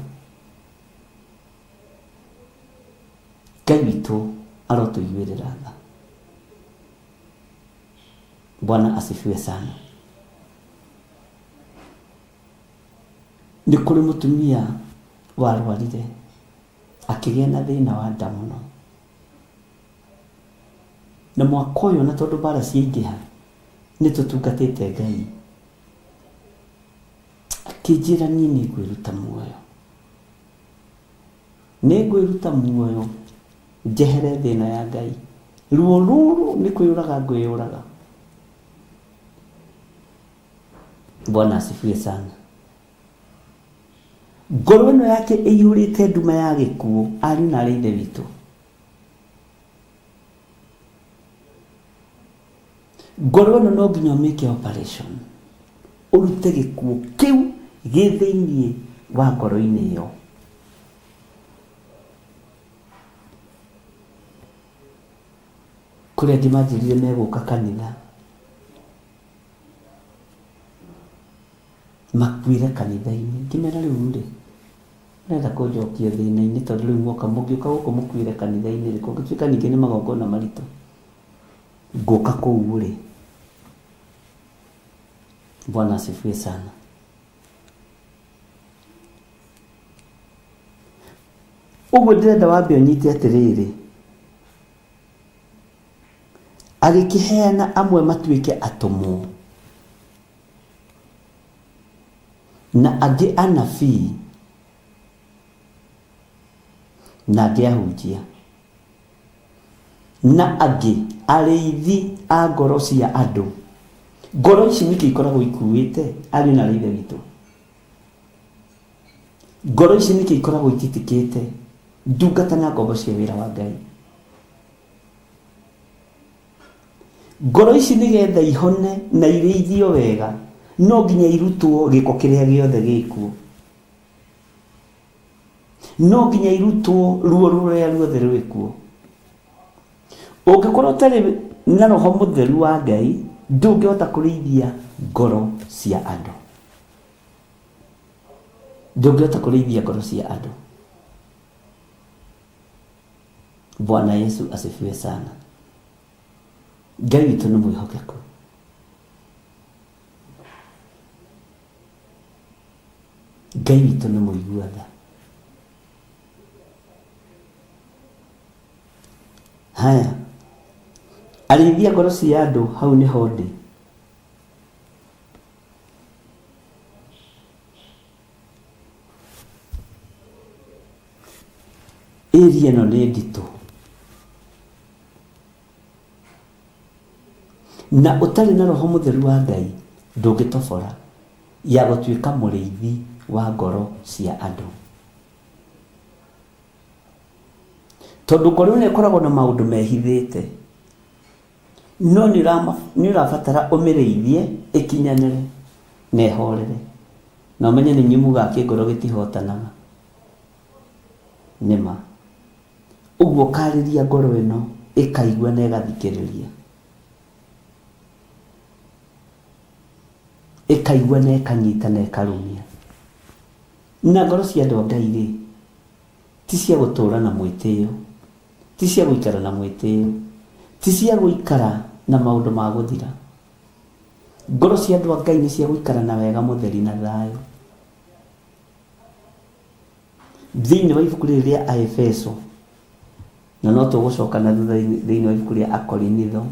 Ngai witũ arotũiguĩrĩra tha. Bwana asifiwe sana. Nĩ kũrĩ mũtumia warwarire akĩgĩa na thĩna wa nda mũno, na mwaka ũyũ na tondũ mbara ciaingĩha nĩ tũtungatĩte Ngai, akĩnjĩra niĩ nĩ ngwĩruta muoyo njehere thĩna ya Ngai. Ruo rũrũ nĩ kwĩyũraga ngwĩyũraga. Bwana asifiwe sana. Ngoro ĩno yake ĩiyũrĩte nduma ya gĩkuũ. Ariũ na aarĩ a Ithe witũ, ngoro ĩno no nginya ũmĩke operation, ũrute gĩkuũ kĩu gĩ thĩinĩ wa ngoro-inĩ ĩyo. Kũrĩa angĩ manjĩrire megũka kanitha, makuire kanitha-inĩ, ngĩmera rĩu rĩ, nenda kũnjokia thĩna-inĩ, tondũ rĩu mwoka mũngĩũka gũkũ mũkuire kanitha-inĩ rĩ, kũngĩtuĩka ningĩ nĩ magongona maritũ, ngũka kũu rĩ. Bwana asifiwe sana. Ũguo ndĩrenda wambe ũnyite atĩrĩrĩ, agĩkĩheana amwe matuĩke atũmwo na angĩ anabii, na ngĩahunjia, na angĩ arĩithi a ngoro cia andũ. Ngoro ici nĩkĩ ikoragwo ikuĩte ariũ na ithe witũ. Ngoro ici nĩkĩ ikoragwo ititikĩte ndungata na ngombo cia wĩra wa Ngai. Ngoro ici nĩgetha ihone na irĩithio wega, no nginya irutwo gĩko kĩrĩa gĩothe gĩkuo. No nginya irutwo ruo rũrĩa ruothe rwĩkuo. Ũngĩkorwo ũtarĩ na Roho Mũtheru wa Ngai, ndũngĩhota kũrĩithia ngoro cia andũ. Ndũngĩhota kũrĩithia ngoro cia andũ. Bwana Yesu asifiwe sana. Ngai witũ nĩ mwĩhokeku. Ngai witũ nĩ mũiguaga. Haya, arĩithia ngoro cia andũ, hau nĩho ndĩ. Ĩrĩa ĩno nĩ nditũ, na ũtarĩ na Roho Mũtheru wa Ngai ndũngĩtobora ya gũtuĩka mũrĩithi wa ngoro cia andũ. Tondũ ngoro ĩno ĩkoragwo na maũndũ mehithĩte, no nĩ ũrabatara ũmĩrĩithie ĩkinyanĩre na ĩhorere, na ũmenye nĩ nyumu ga kĩngoro gĩtihotanaga. Nĩma ũguo karĩria ngoro ĩno ĩkaigua na ĩgathikĩrĩria, ĩkaigua na ĩkanyita na ĩkarũmia. Na ngoro cia andũ a Ngai rĩ, ti cia gũtũũra na mwĩtĩo, ti cia gũikara na mwĩtĩo, ti cia gũikara na maũndũ ma gũthira. Ngoro cia andũ a Ngai nĩ cia gũikara na wega, mũtheri na thayũ. Thĩinĩ wa ibuku rĩrĩ rĩa Aefeso, na no tũgũcoka na thutha thĩinĩ wa ibuku rĩa Akorinitho,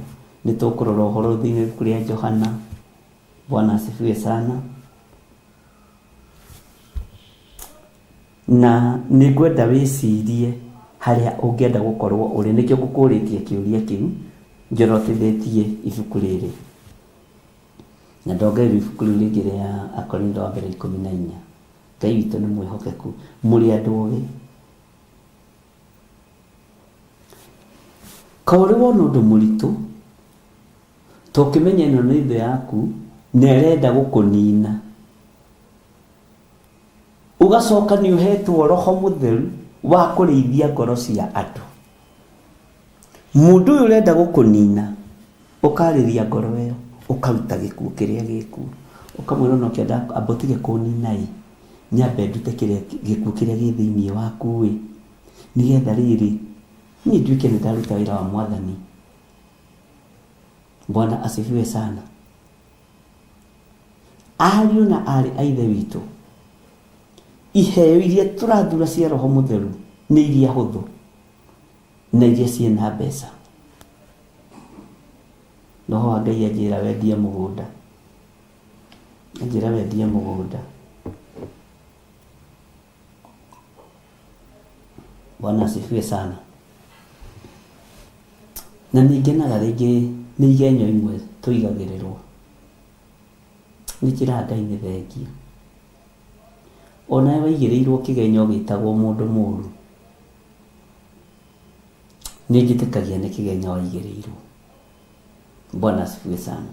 nĩ tũkũrora ũhoro thĩinĩ wa ibuku rĩa Johana. Bwana asifiwe sana. Na nĩ ngwenda wĩcirie harĩa ũngĩenda gũkorwo ũrĩ, nĩkĩo ngũkũrĩtie kĩũria kĩu njorotithĩtie ibuku rĩrĩ. Na ndongereire ibuku rĩu rĩngĩ rĩa Akorinitho wa mbere 14. Ngai witũ nĩ mwĩhokeku, mũrĩ andũ ũgĩ. Kaũrĩ wona ũndũ mũritũ, tũkĩmenya ĩno nĩ thũ yaku na ĩrenda gũkũnina, ũgacoka nĩ ũhetwo Roho Mũtheru wa kũrĩithia ngoro cia andũ. Mũndũ ũyũ ũrenda gũkũnina, ũkarĩria ngoro ĩyo, ũkaruta gĩkuũ kĩrĩa gĩkuũ, ũkamwĩra no kĩenda ambotige kũnina ĩ, nyambe ndute gĩkuũ kĩrĩa gĩ thĩinĩ waku ĩ, nĩgetha rĩrĩ niĩ nduĩke nĩ ndaruta wĩra wa Mwathani. Bwana asifiwe sana. Ariũ na arĩ a ithe witũ, iheo iria tũrathura cia Roho Mũtheru nĩ iria hũthũ na iria ciĩna mbeca. Roho wa Ngai anjĩra wendie mũgũnda, anjĩra wendie mũgũnda. Bwana asifiwe sana. Na nĩngenaga rĩngĩ nĩ igenyo imwe tũigagĩrĩrwo. Nĩ njĩra Ngai nĩ thengia. Ona waigĩrĩirwo kĩgenyo gĩtagwo mũndũ mũũru, nĩ njĩtĩkagia nĩ kĩgenyo waigĩrĩirwo. Bwana asifiwe sana.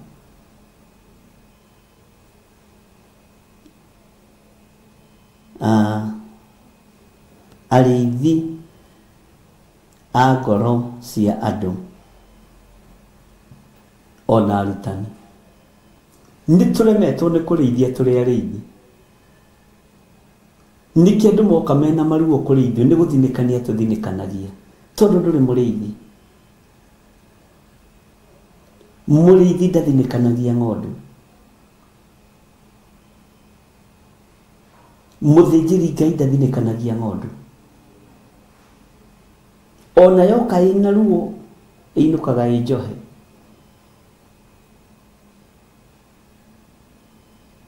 Arĩithi a ngoro cia andũ ona arutani nĩ tũremetwo nĩ kũrĩithia tũrĩ arĩithi. Nĩkĩ andũ moka mena maruo kũrĩithio, nĩ gũthinĩkania tũthinĩkanagia tondũ ndũrĩ mũrĩithi. Mũrĩithi ndathinĩkanagia ng'ondu. Mũthĩnjĩri Ngai ndathinĩkanagia ng'ondu. Ona yoka ĩna ruo ĩinũkaga ĩ njohe.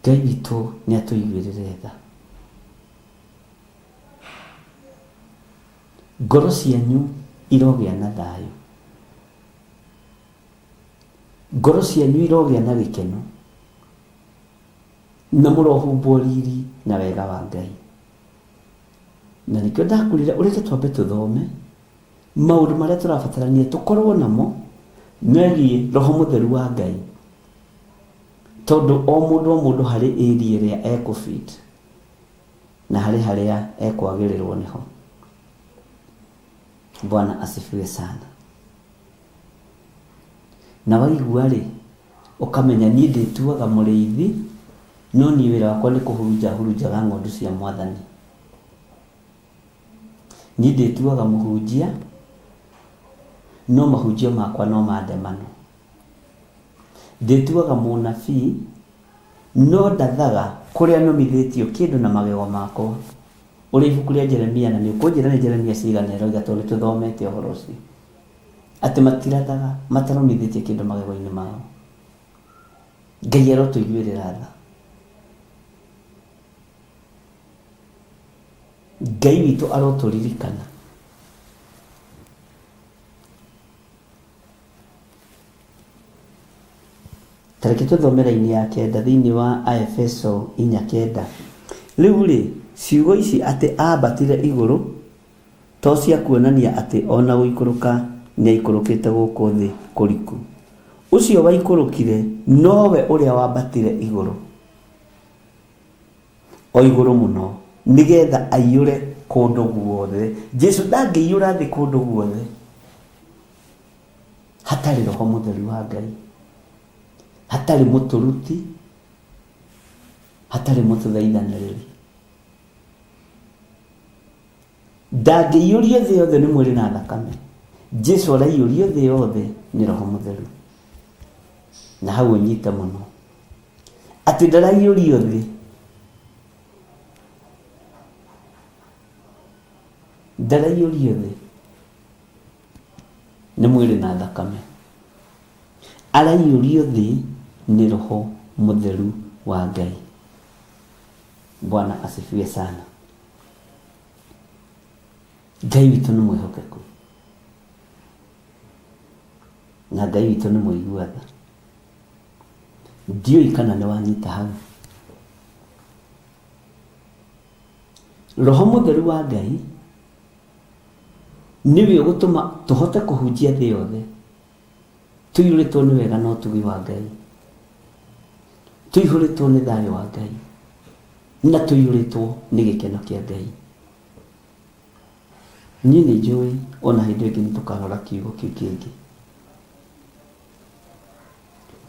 Ngai witũ nĩ atũiguĩrĩre tha. ngoro cianyu irogĩa na thayũ, ngoro cianyu irogĩa na gĩkeno, na mũrohumbwo riri na wega wa Ngai. Na nĩkĩo ndakwĩrĩra ũreke twambe tũthome maũndũ marĩa tũrabatarania tũkorwo namo megiĩ Roho Mũtheru wa Ngai, tondũ o mũndũ harĩ area ĩrĩa ekũfit na harĩa ekwagĩrĩrwo nĩho. Bwana asifiwe sana. Na waigua rĩ, ũkamenya niĩ ndĩtuaga mũrĩithi, no niĩ wĩra wakwa nĩ kũhurunjaga ng'ondu cia Mwathani. Niĩ ndĩtuaga mũhunjia, no mahunjio makwa no mandemano. Ndĩtuaga mũnabii, no ndathaga kũrĩa nomithĩtio kĩndũ na magego makwa. Ũrĩ ibuku rĩa Jeremia, na nĩ ũkũnjĩra nĩ Jeremia cigana eroiga tondũ nĩtũthomete ũhoro ũcio, atĩ matirathaga mataromithĩtie kĩndũ magego-inĩ mao. Ngai arotũiguĩrĩra tha. Ngai witũ arotũririkana. Tareke tũthomera-inĩ ya 9 thĩinĩ wa Aefeso 4:9. Rĩu rĩ, ciugo ici atĩ ambatire igũrũ to cia kuonania atĩ ona gũikũrũka nĩaikũrũkĩte gũkũ thĩ kũriku. Ũcio waikũrũkire nowe ũrĩa wambatire igũrũ, o igũrũ mũno, nĩgetha aiyũre kũndũ guothe. Jesu ndangĩiyũra thĩ kũndũ guothe hatarĩ Roho Mũtheru wa Ngai, hatarĩ mũtũruti, hatarĩ mũtũthaithanĩrĩri. Ndangĩiyũrio thĩ yothe nĩ mwĩrĩ na thakame. Jesu araiyũrio thĩ yothe nĩ Roho Mũtheru. Na hau ũnyite mũno atĩ ndaraiyũrio thĩ, ndaraiyũrio thĩ nĩ mwĩrĩ na thakame, araiyũrio thĩ nĩ Roho Mũtheru wa Ngai. Bwana asifiwe sana. Ngai witũ nĩ mwĩhokeku, na Ngai witũ nĩ mũigua tha. Ndiũĩ kana nĩ wanyita hau. Roho Mũtheru wa Ngai nĩwe ũgũtũma tũhote kũhunjia thĩ yothe, tũiyũrĩtwo nĩ wega na ũtugi wa Ngai, tũihũrĩtwo nĩ thayũ wa Ngai, na tũiyũrĩtwo nĩ gĩkeno kĩa Ngai. Niĩ nĩ njũĩ ona hĩndĩ ĩngĩ nĩ tũkarora kiugo kĩu kĩngĩ,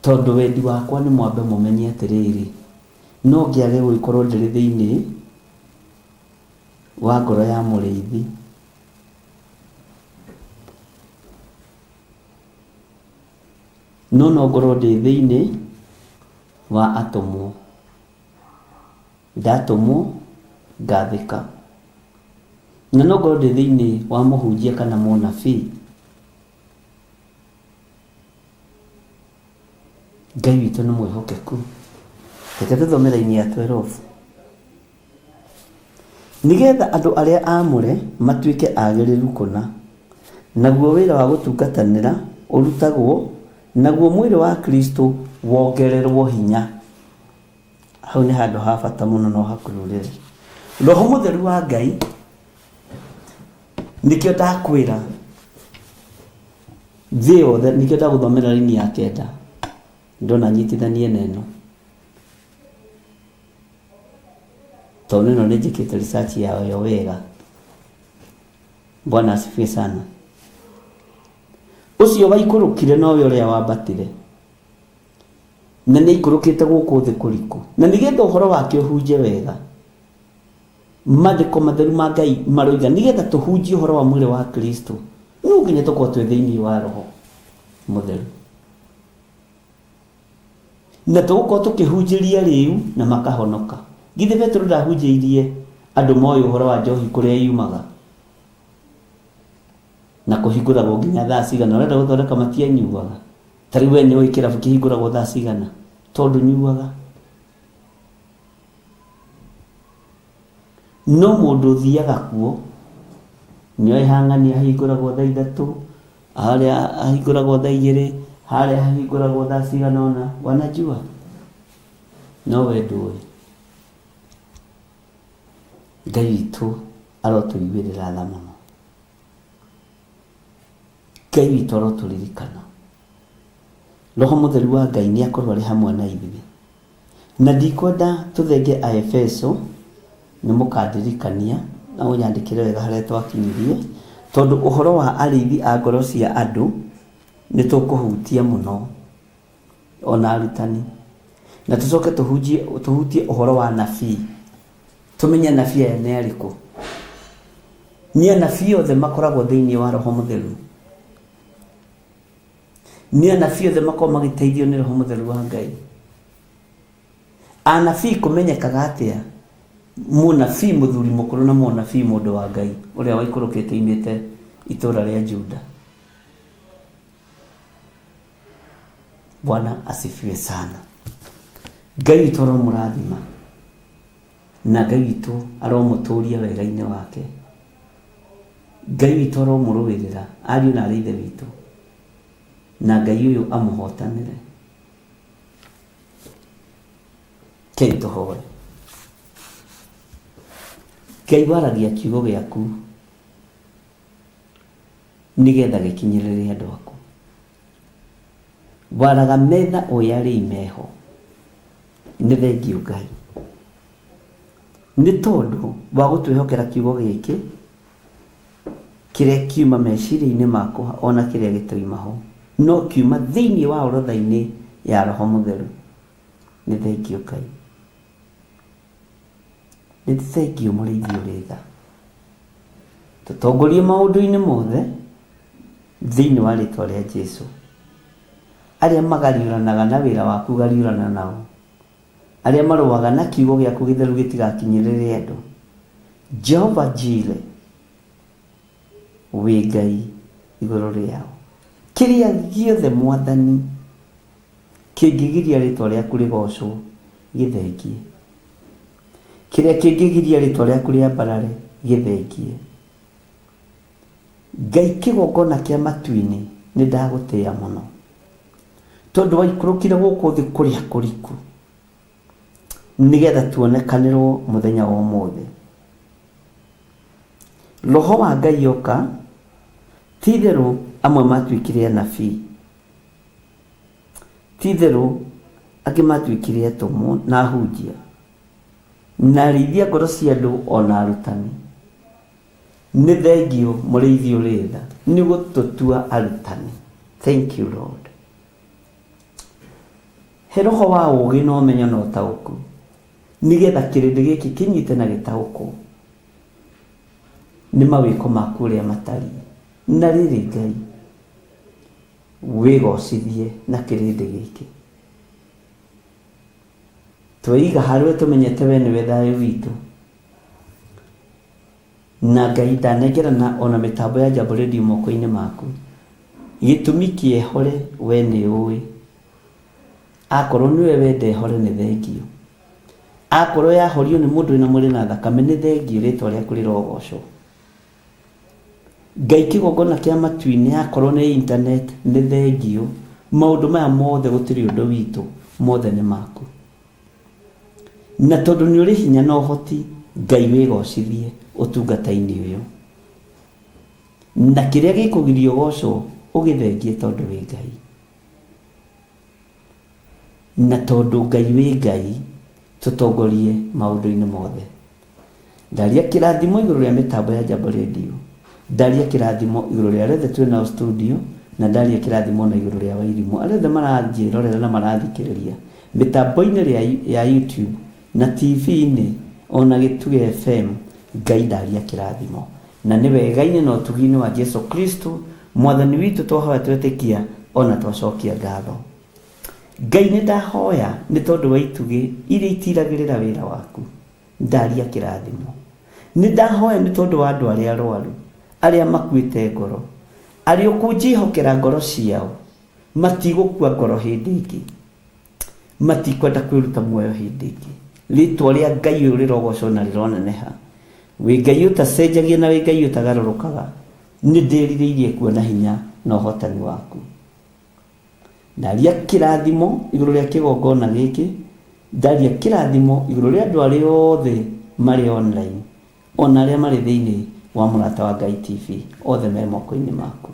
tondũ wendi wakwa nĩ mwambe mũmenye atĩrĩrĩ, no ngĩage gũgĩkorwo ndĩrĩ thĩinĩ wa ngoro ya mũrĩithi, no ngorwo ndĩ thĩinĩ wa atũmwo. Ndatũmwo ngathĩka, na no ngorwo ndĩ thĩinĩ wa mũhunjia kana mũnabii. Ngai witũ nĩ mwĩhokeku. Reke tũthomera-inĩ ya 12. Nĩgetha andũ arĩa aamũre matuĩke agĩrĩru kũna, naguo wĩra wa gũtungatanĩra ũrutagwo, naguo mwĩrĩ wa Kristo wongererwo hinya. Hau nĩ handũ ha bata mũno no hakururĩre. Roho Mũtheru wa Ngai nĩkĩo ndakwĩra thĩ yothe, nĩkĩo ndagũthomera raini ya 9 ndona nyitithanie neno, tondũ ĩno nĩ njĩkĩte research yayo wega. Bwana asifiwe sana. Ũcio waikũrũkire nowe ũrĩa wambatire, na nĩ ikũrũkĩte gũkũ thĩ kũriku, na nĩgetha ũhoro wake ũhunje wega. Maandĩko matheru ma Ngai maroiga nĩgetha tũhunjie ũhoro wa mwĩrĩ wa Kristo, no nginya tũkorwo twĩ thĩinĩ wa Roho Mũtheru, na tũgũkorwo tũkĩhunjĩria rĩu na makahonoka. Githĩ Petro ndahunjĩirie andũ moĩ ũhoro wa njohi kũrĩa yumaga, na kũhingũragwo nginya thaa cigana? Ũrenda gũthondeka matianyuaga? Ta rĩu we nĩ ũĩ kĩrabu kĩhingũragwo thaa cigana? Tondũ nyuaga. No mũndũ ũthiaga kuo nyoe hang'ania hahingũragwo thaa 3, harĩa hahingũragwo thaa 2, harĩa hahingũragwo thaa cigana ũna. Wanajua no we ndũĩ. Ngai witũ arotũiguĩrĩra tha mũno. Ngai witũ arotũririkana. Roho Mũtheru wa Ngai nĩ akorwo arĩ hamwe na ithuĩ. Na ndikwenda tũthenge Aefeso, nĩ mũkandirikania na ũnyandĩkĩre wega harĩa twakinyirie, tondũ ũhoro wa arĩithi a ngoro cia andũ nĩ tũkũhutia mũno, ona arutani. Na tũcoke tũhutie ũhoro wa nabii. Tũmenye nabii aya nĩ arĩkũ. Nĩ anabii othe makoragwo thĩinĩ wa Roho Mũtheru. Nĩ anabii othe makoragwo magĩteithio nĩ Roho Mũtheru wa Ngai. Anabii kũmenyekaga atĩa? Mũnabii mũthuri mũkũrũ na mũnabii mũndũ wa Ngai ũrĩa waikũrũkĩte imĩte itũũra rĩa Juda. Bwana asifiwe sana. Ngai witũ aromũrathima na Ngai witũ aromũtũria wega-inĩ wake. Ngai witũ aromũrũĩrĩra ariũ na arĩ ithe witũ, na Ngai ũyũ amũhotanĩre. Kei tũhoe. Ngai waragia kiugo gĩaku nĩgetha gĩkinyĩrĩre andũ aku. Waraga metha ũyarĩ imeho. Nĩ thengiũ Ngai. Nĩ tondũ wa gũtwĩhokera kiugo gĩkĩ kĩrĩa kiuma meciria-inĩ makwa ona kĩrĩa gĩtoima ho, no kiuma thĩinĩ wa orodha-inĩ ya Roho Mũtheru. Nĩ thengiũ Ngai. Nĩ thengiũ mũrĩithi ũrĩ tha. Tũtongorie maũndũ-inĩ mothe thĩinĩ wa rĩtwa rĩa Jesũ. Arĩa magariũranaga na wĩra waku gariũrana nao. Arĩa marũaga na kiugo gĩaku gĩtheru gĩtigakinyĩrĩre andũ. Jehova Jire, wĩ Ngai igũrũ rĩao. Kĩrĩa gĩothe Mwathani kĩngĩgiria rĩtwa rĩaku rĩgocwo gĩthengie. Kĩrĩa kĩngĩgiria rĩtwa rĩaku rĩambarare gĩthengie. Ngai kĩgongona kĩa matu-inĩ nĩ ndagũtĩĩa mũno, tondũ waikũrũkire gũkũ thĩ kũrĩa kũriku nĩgetha tuonekanĩrwo mũthenya wa ũmũthĩ. Roho wa Ngai oka, ti-itherũ amwe matuĩkire anabii, ti-itherũ angĩ matuĩkire atũmwo na ahunjia na arĩithia ngoro cia andũ ona arutani. Nĩ thengiũ mũrĩithi ũrĩ tha nĩ gũtũtua arutani. Thank you Lord. He roho wa ũũgĩ na ũmenyo na ũtaũku nĩgetha kĩrĩndĩ gĩkĩ kĩnyite na gĩtaũkwo nĩ mawĩko maku ũrĩa matariĩ. Na rĩrĩ Ngai wĩgocithie na kĩrĩndĩ gĩkĩ. Tweiga harĩa tũmenyete we nĩwe thayũ witũ. Na Ngai ndanengerana ona mĩtambo ya Jambo Radio moko-inĩ maku. Gĩtũmi kĩehore we nĩ ũĩ. Akorwo nĩwe wendehore nĩ thengio. Akorwo yahorio nĩ mũndũ wĩna mwĩrĩ na thakame nĩ thengio, rĩtwa rĩaku rĩrogocwo. Ngai kĩgongona kĩa matu-inĩ, akorwo nĩ internet nĩ thengio. Maũndũ maya mothe gũtirĩ ũndũ witũ, mothe nĩ maku. Na tondũ nĩ ũrĩ hinya na ũhoti, Ngai wĩgocithie ũtungata-inĩ ũyũ. Na kĩrĩa gĩkũgirio gocwo ũgĩthengie tondũ wĩ Ngai. Na tondũ Ngai wĩ Ngai, tũtongorie maũndũ-inĩ mothe. Ndaria kĩrathimo igũrũ rĩa mĩtambo ya Jambo Radio. Ndaria kĩrathimo igũrũ rĩa arĩa twĩ nao studio, na ndaria kĩrathimo na igũrũ rĩa Wairimu arĩa maranjĩrorera na marathikĩrĩria mĩtambo-inĩ ya YouTube na TV-inĩ ona Gĩtuge FM. Ngai ndaria kĩrathimo na nĩ wega-inĩ na ũtugi-inĩ wa Jesu Kristo Mwathani witũ twahoya twetĩkia ona twacokia ngatho. Ngai nĩ ndahoya nĩ tondũ wa itugĩ iria itiragĩrĩra wĩra waku. Ndaria kĩrathimo. Nĩ ndahoya nĩ tondũ wa andũ arĩa arwaru, arĩa makuĩte ngoro, arĩa ũkũnjĩhokera ngoro ciao matigũkua ngoro hĩndĩ ĩngĩ, matikwenda kwĩruta muoyo hĩndĩ ĩngĩ. Rĩtwa rĩa Ngai ũyũ rĩrogocwo na rĩroneneha. wĩ Ngai ũtacenjagia na wĩ Ngai ũtagarũrũkaga, nĩ ndĩrirĩirie kuona hinya na ũhotani waku. Ndaria kĩrathimo igũrũ rĩa kĩgongona gĩkĩ, ndaria kĩrathimo igũrũ rĩa andũ arĩa othe marĩ online, ona arĩa marĩ thĩinĩ wa Mũrata wa Ngai TV, othe me moko-inĩ maku.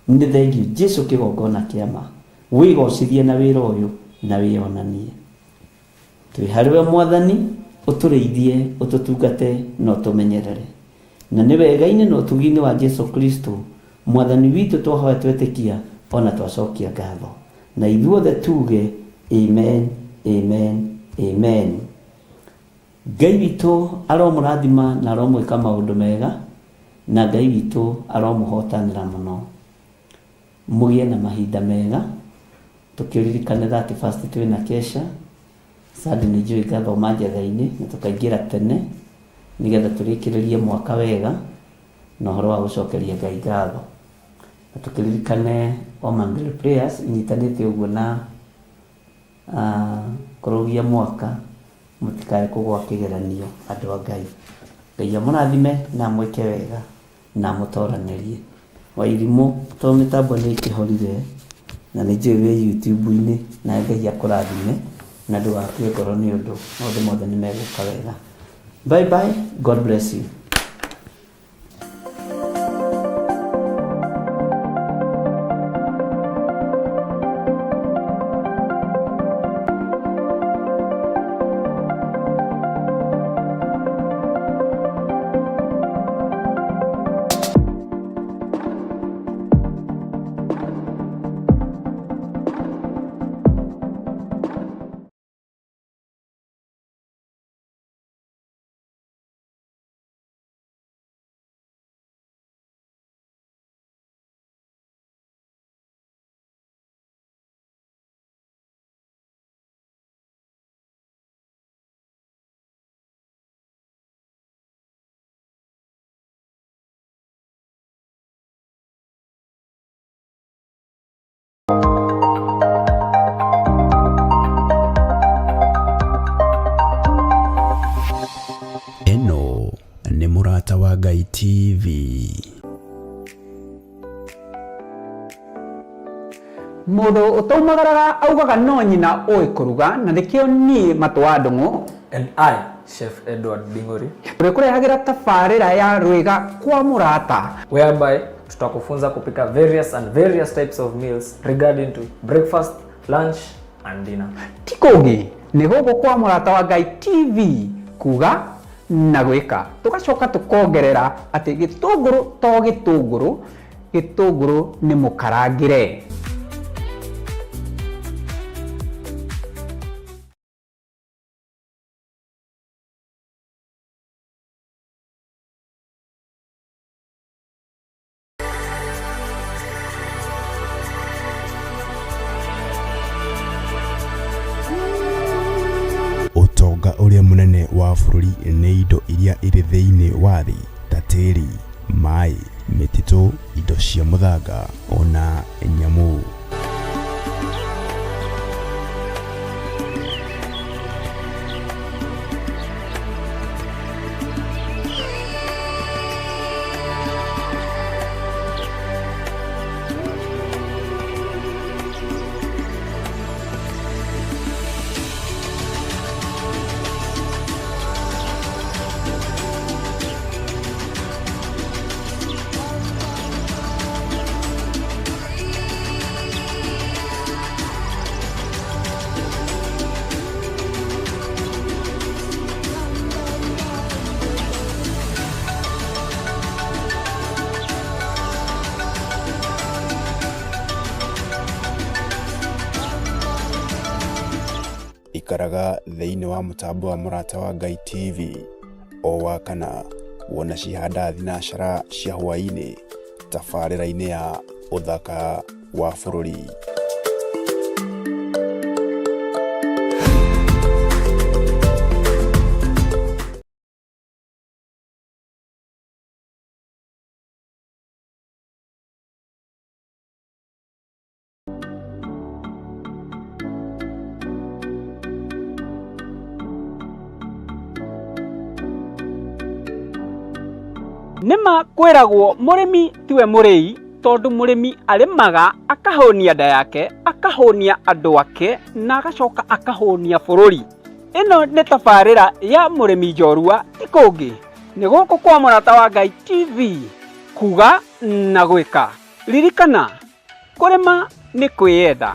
Nĩ thengiũ Jesũ kĩgongona kĩa ma, wĩgocithie na wĩra ũyũ na wĩonanie. Twĩ harĩwe Mwathani, ũtũrĩithie, ũtũtungate na ũtũmenyerere. Na nĩ wega-inĩ na ũtugi-inĩ wa Jesũ Kristo Mwathani witũ twahoya twetĩkia ona twacokia ngatho. Na ithuothe tuge amen, amen, amen. Ngai witũ aromũrathima na aromwĩka maũndũ mega, na Ngai witũ aromũhotanĩra mũno. Mũgĩe na mahinda mega, tũkĩririkane 31 twĩna kesha. Sadi nĩ njũĩ ngathoma njetha-inĩ na tũkaingĩra tene nĩgetha tũrĩkĩrĩrie mwaka wega na ũhoro wa gũcokeria Ngai ngatho. Na tũkĩririkane Omangre Prayers inyitanĩte ũguo na kũrũgia mwaka, mũtikae kũgwa kĩgeranio andũ a Ngai. Ngai amũrathime na mwĩke wega na mũtoranĩrie. Wairimũ to mĩtambo nĩ ĩkĩhorire na nĩ njũĩ wĩ YouTube-inĩ, na Ngai akũrathime na ndũgakue ngoro nĩ ũndũ maũndũ mothe nĩ megũka wega. Bye bye, God bless you. Eno nĩ Mũrata wa Ngai TV. Mũndũ ũtaumagaraga augaga no nyina ũĩ kũruga, na nĩkĩo niĩ Matũ wa Ndũng'ũ And I, Chef Edward Bingori, tũrĩkũrehagĩra tabarĩra ya Rwĩga kwa Mũrata, whereby tutakufunza kupika various types of meals regarding to breakfast, lunch and dinner. ti kũngĩ nĩ gũkũ kwa Mũrata wa Ngai TV, kuga na gwĩka. Tũgacoka tũkongerera atĩ gĩtũngũrũ to gĩtũngũrũ, gĩtũngũrũ nĩ mũkarangĩre. Ũtonga ũrĩa mũnene wa bũrũri nĩ indo iria irĩ thĩinĩ wa thĩ ta tĩri, maĩ, mĩtitũ, indo cia mũthanga ona nyamũ. Ikaraga thĩinĩ wa mũtambo wa Mũrata wa Ngai TV o wakana wona cihanda thinacara cia hwainĩ tabarĩra-inĩ ya ũthaka wa bũrũri. nĩma kwĩragwo mũrĩmi tiwe mũrĩi tondũ mũrĩmi arĩmaga akahũnia nda yake, akahũnia andũ ake na agacoka akahũnia bũrũri. Ĩno nĩ tabarĩra ya mũrĩmi njorua, ti kũngĩ nĩ gũkũ kwa Mũrata wa Ngai TV, kuga na gwĩka. Ririkana, kũrĩma nĩ kwĩyenda.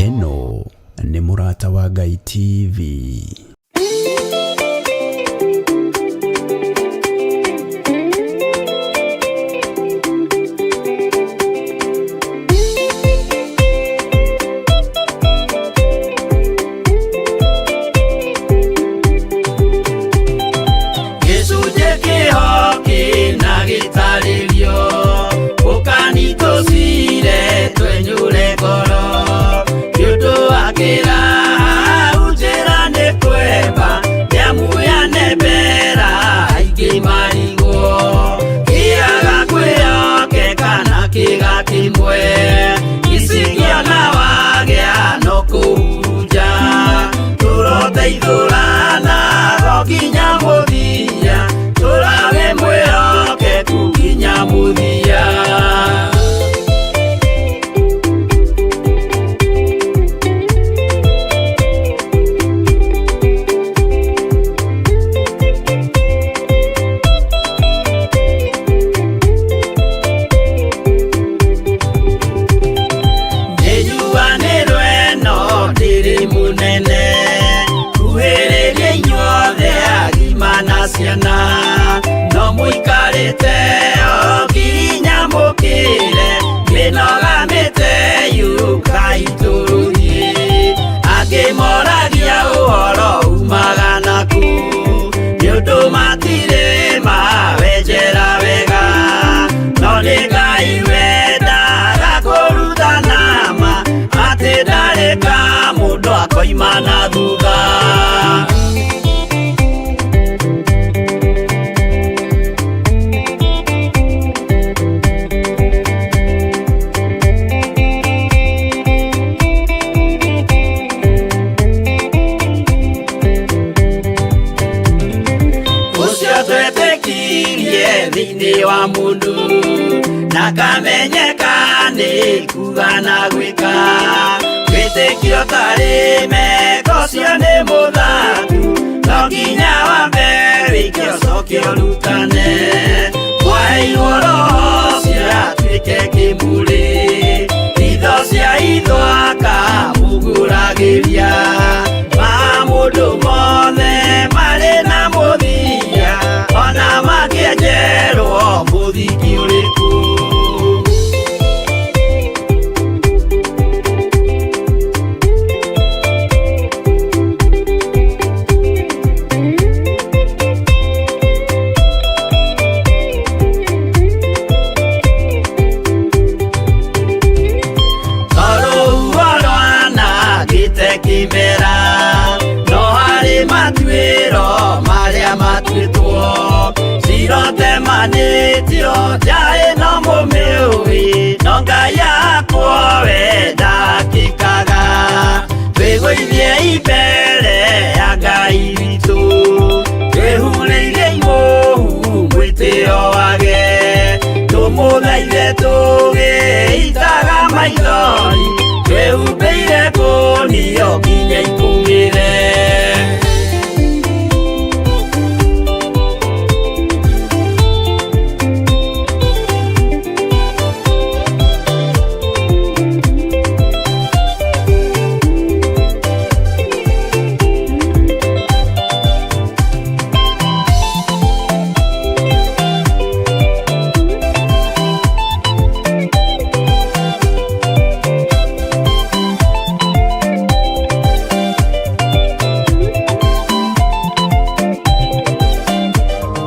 Eno nĩ Mũrata wa Ngai TV. Tũmũthaithe tũgĩitaga maitho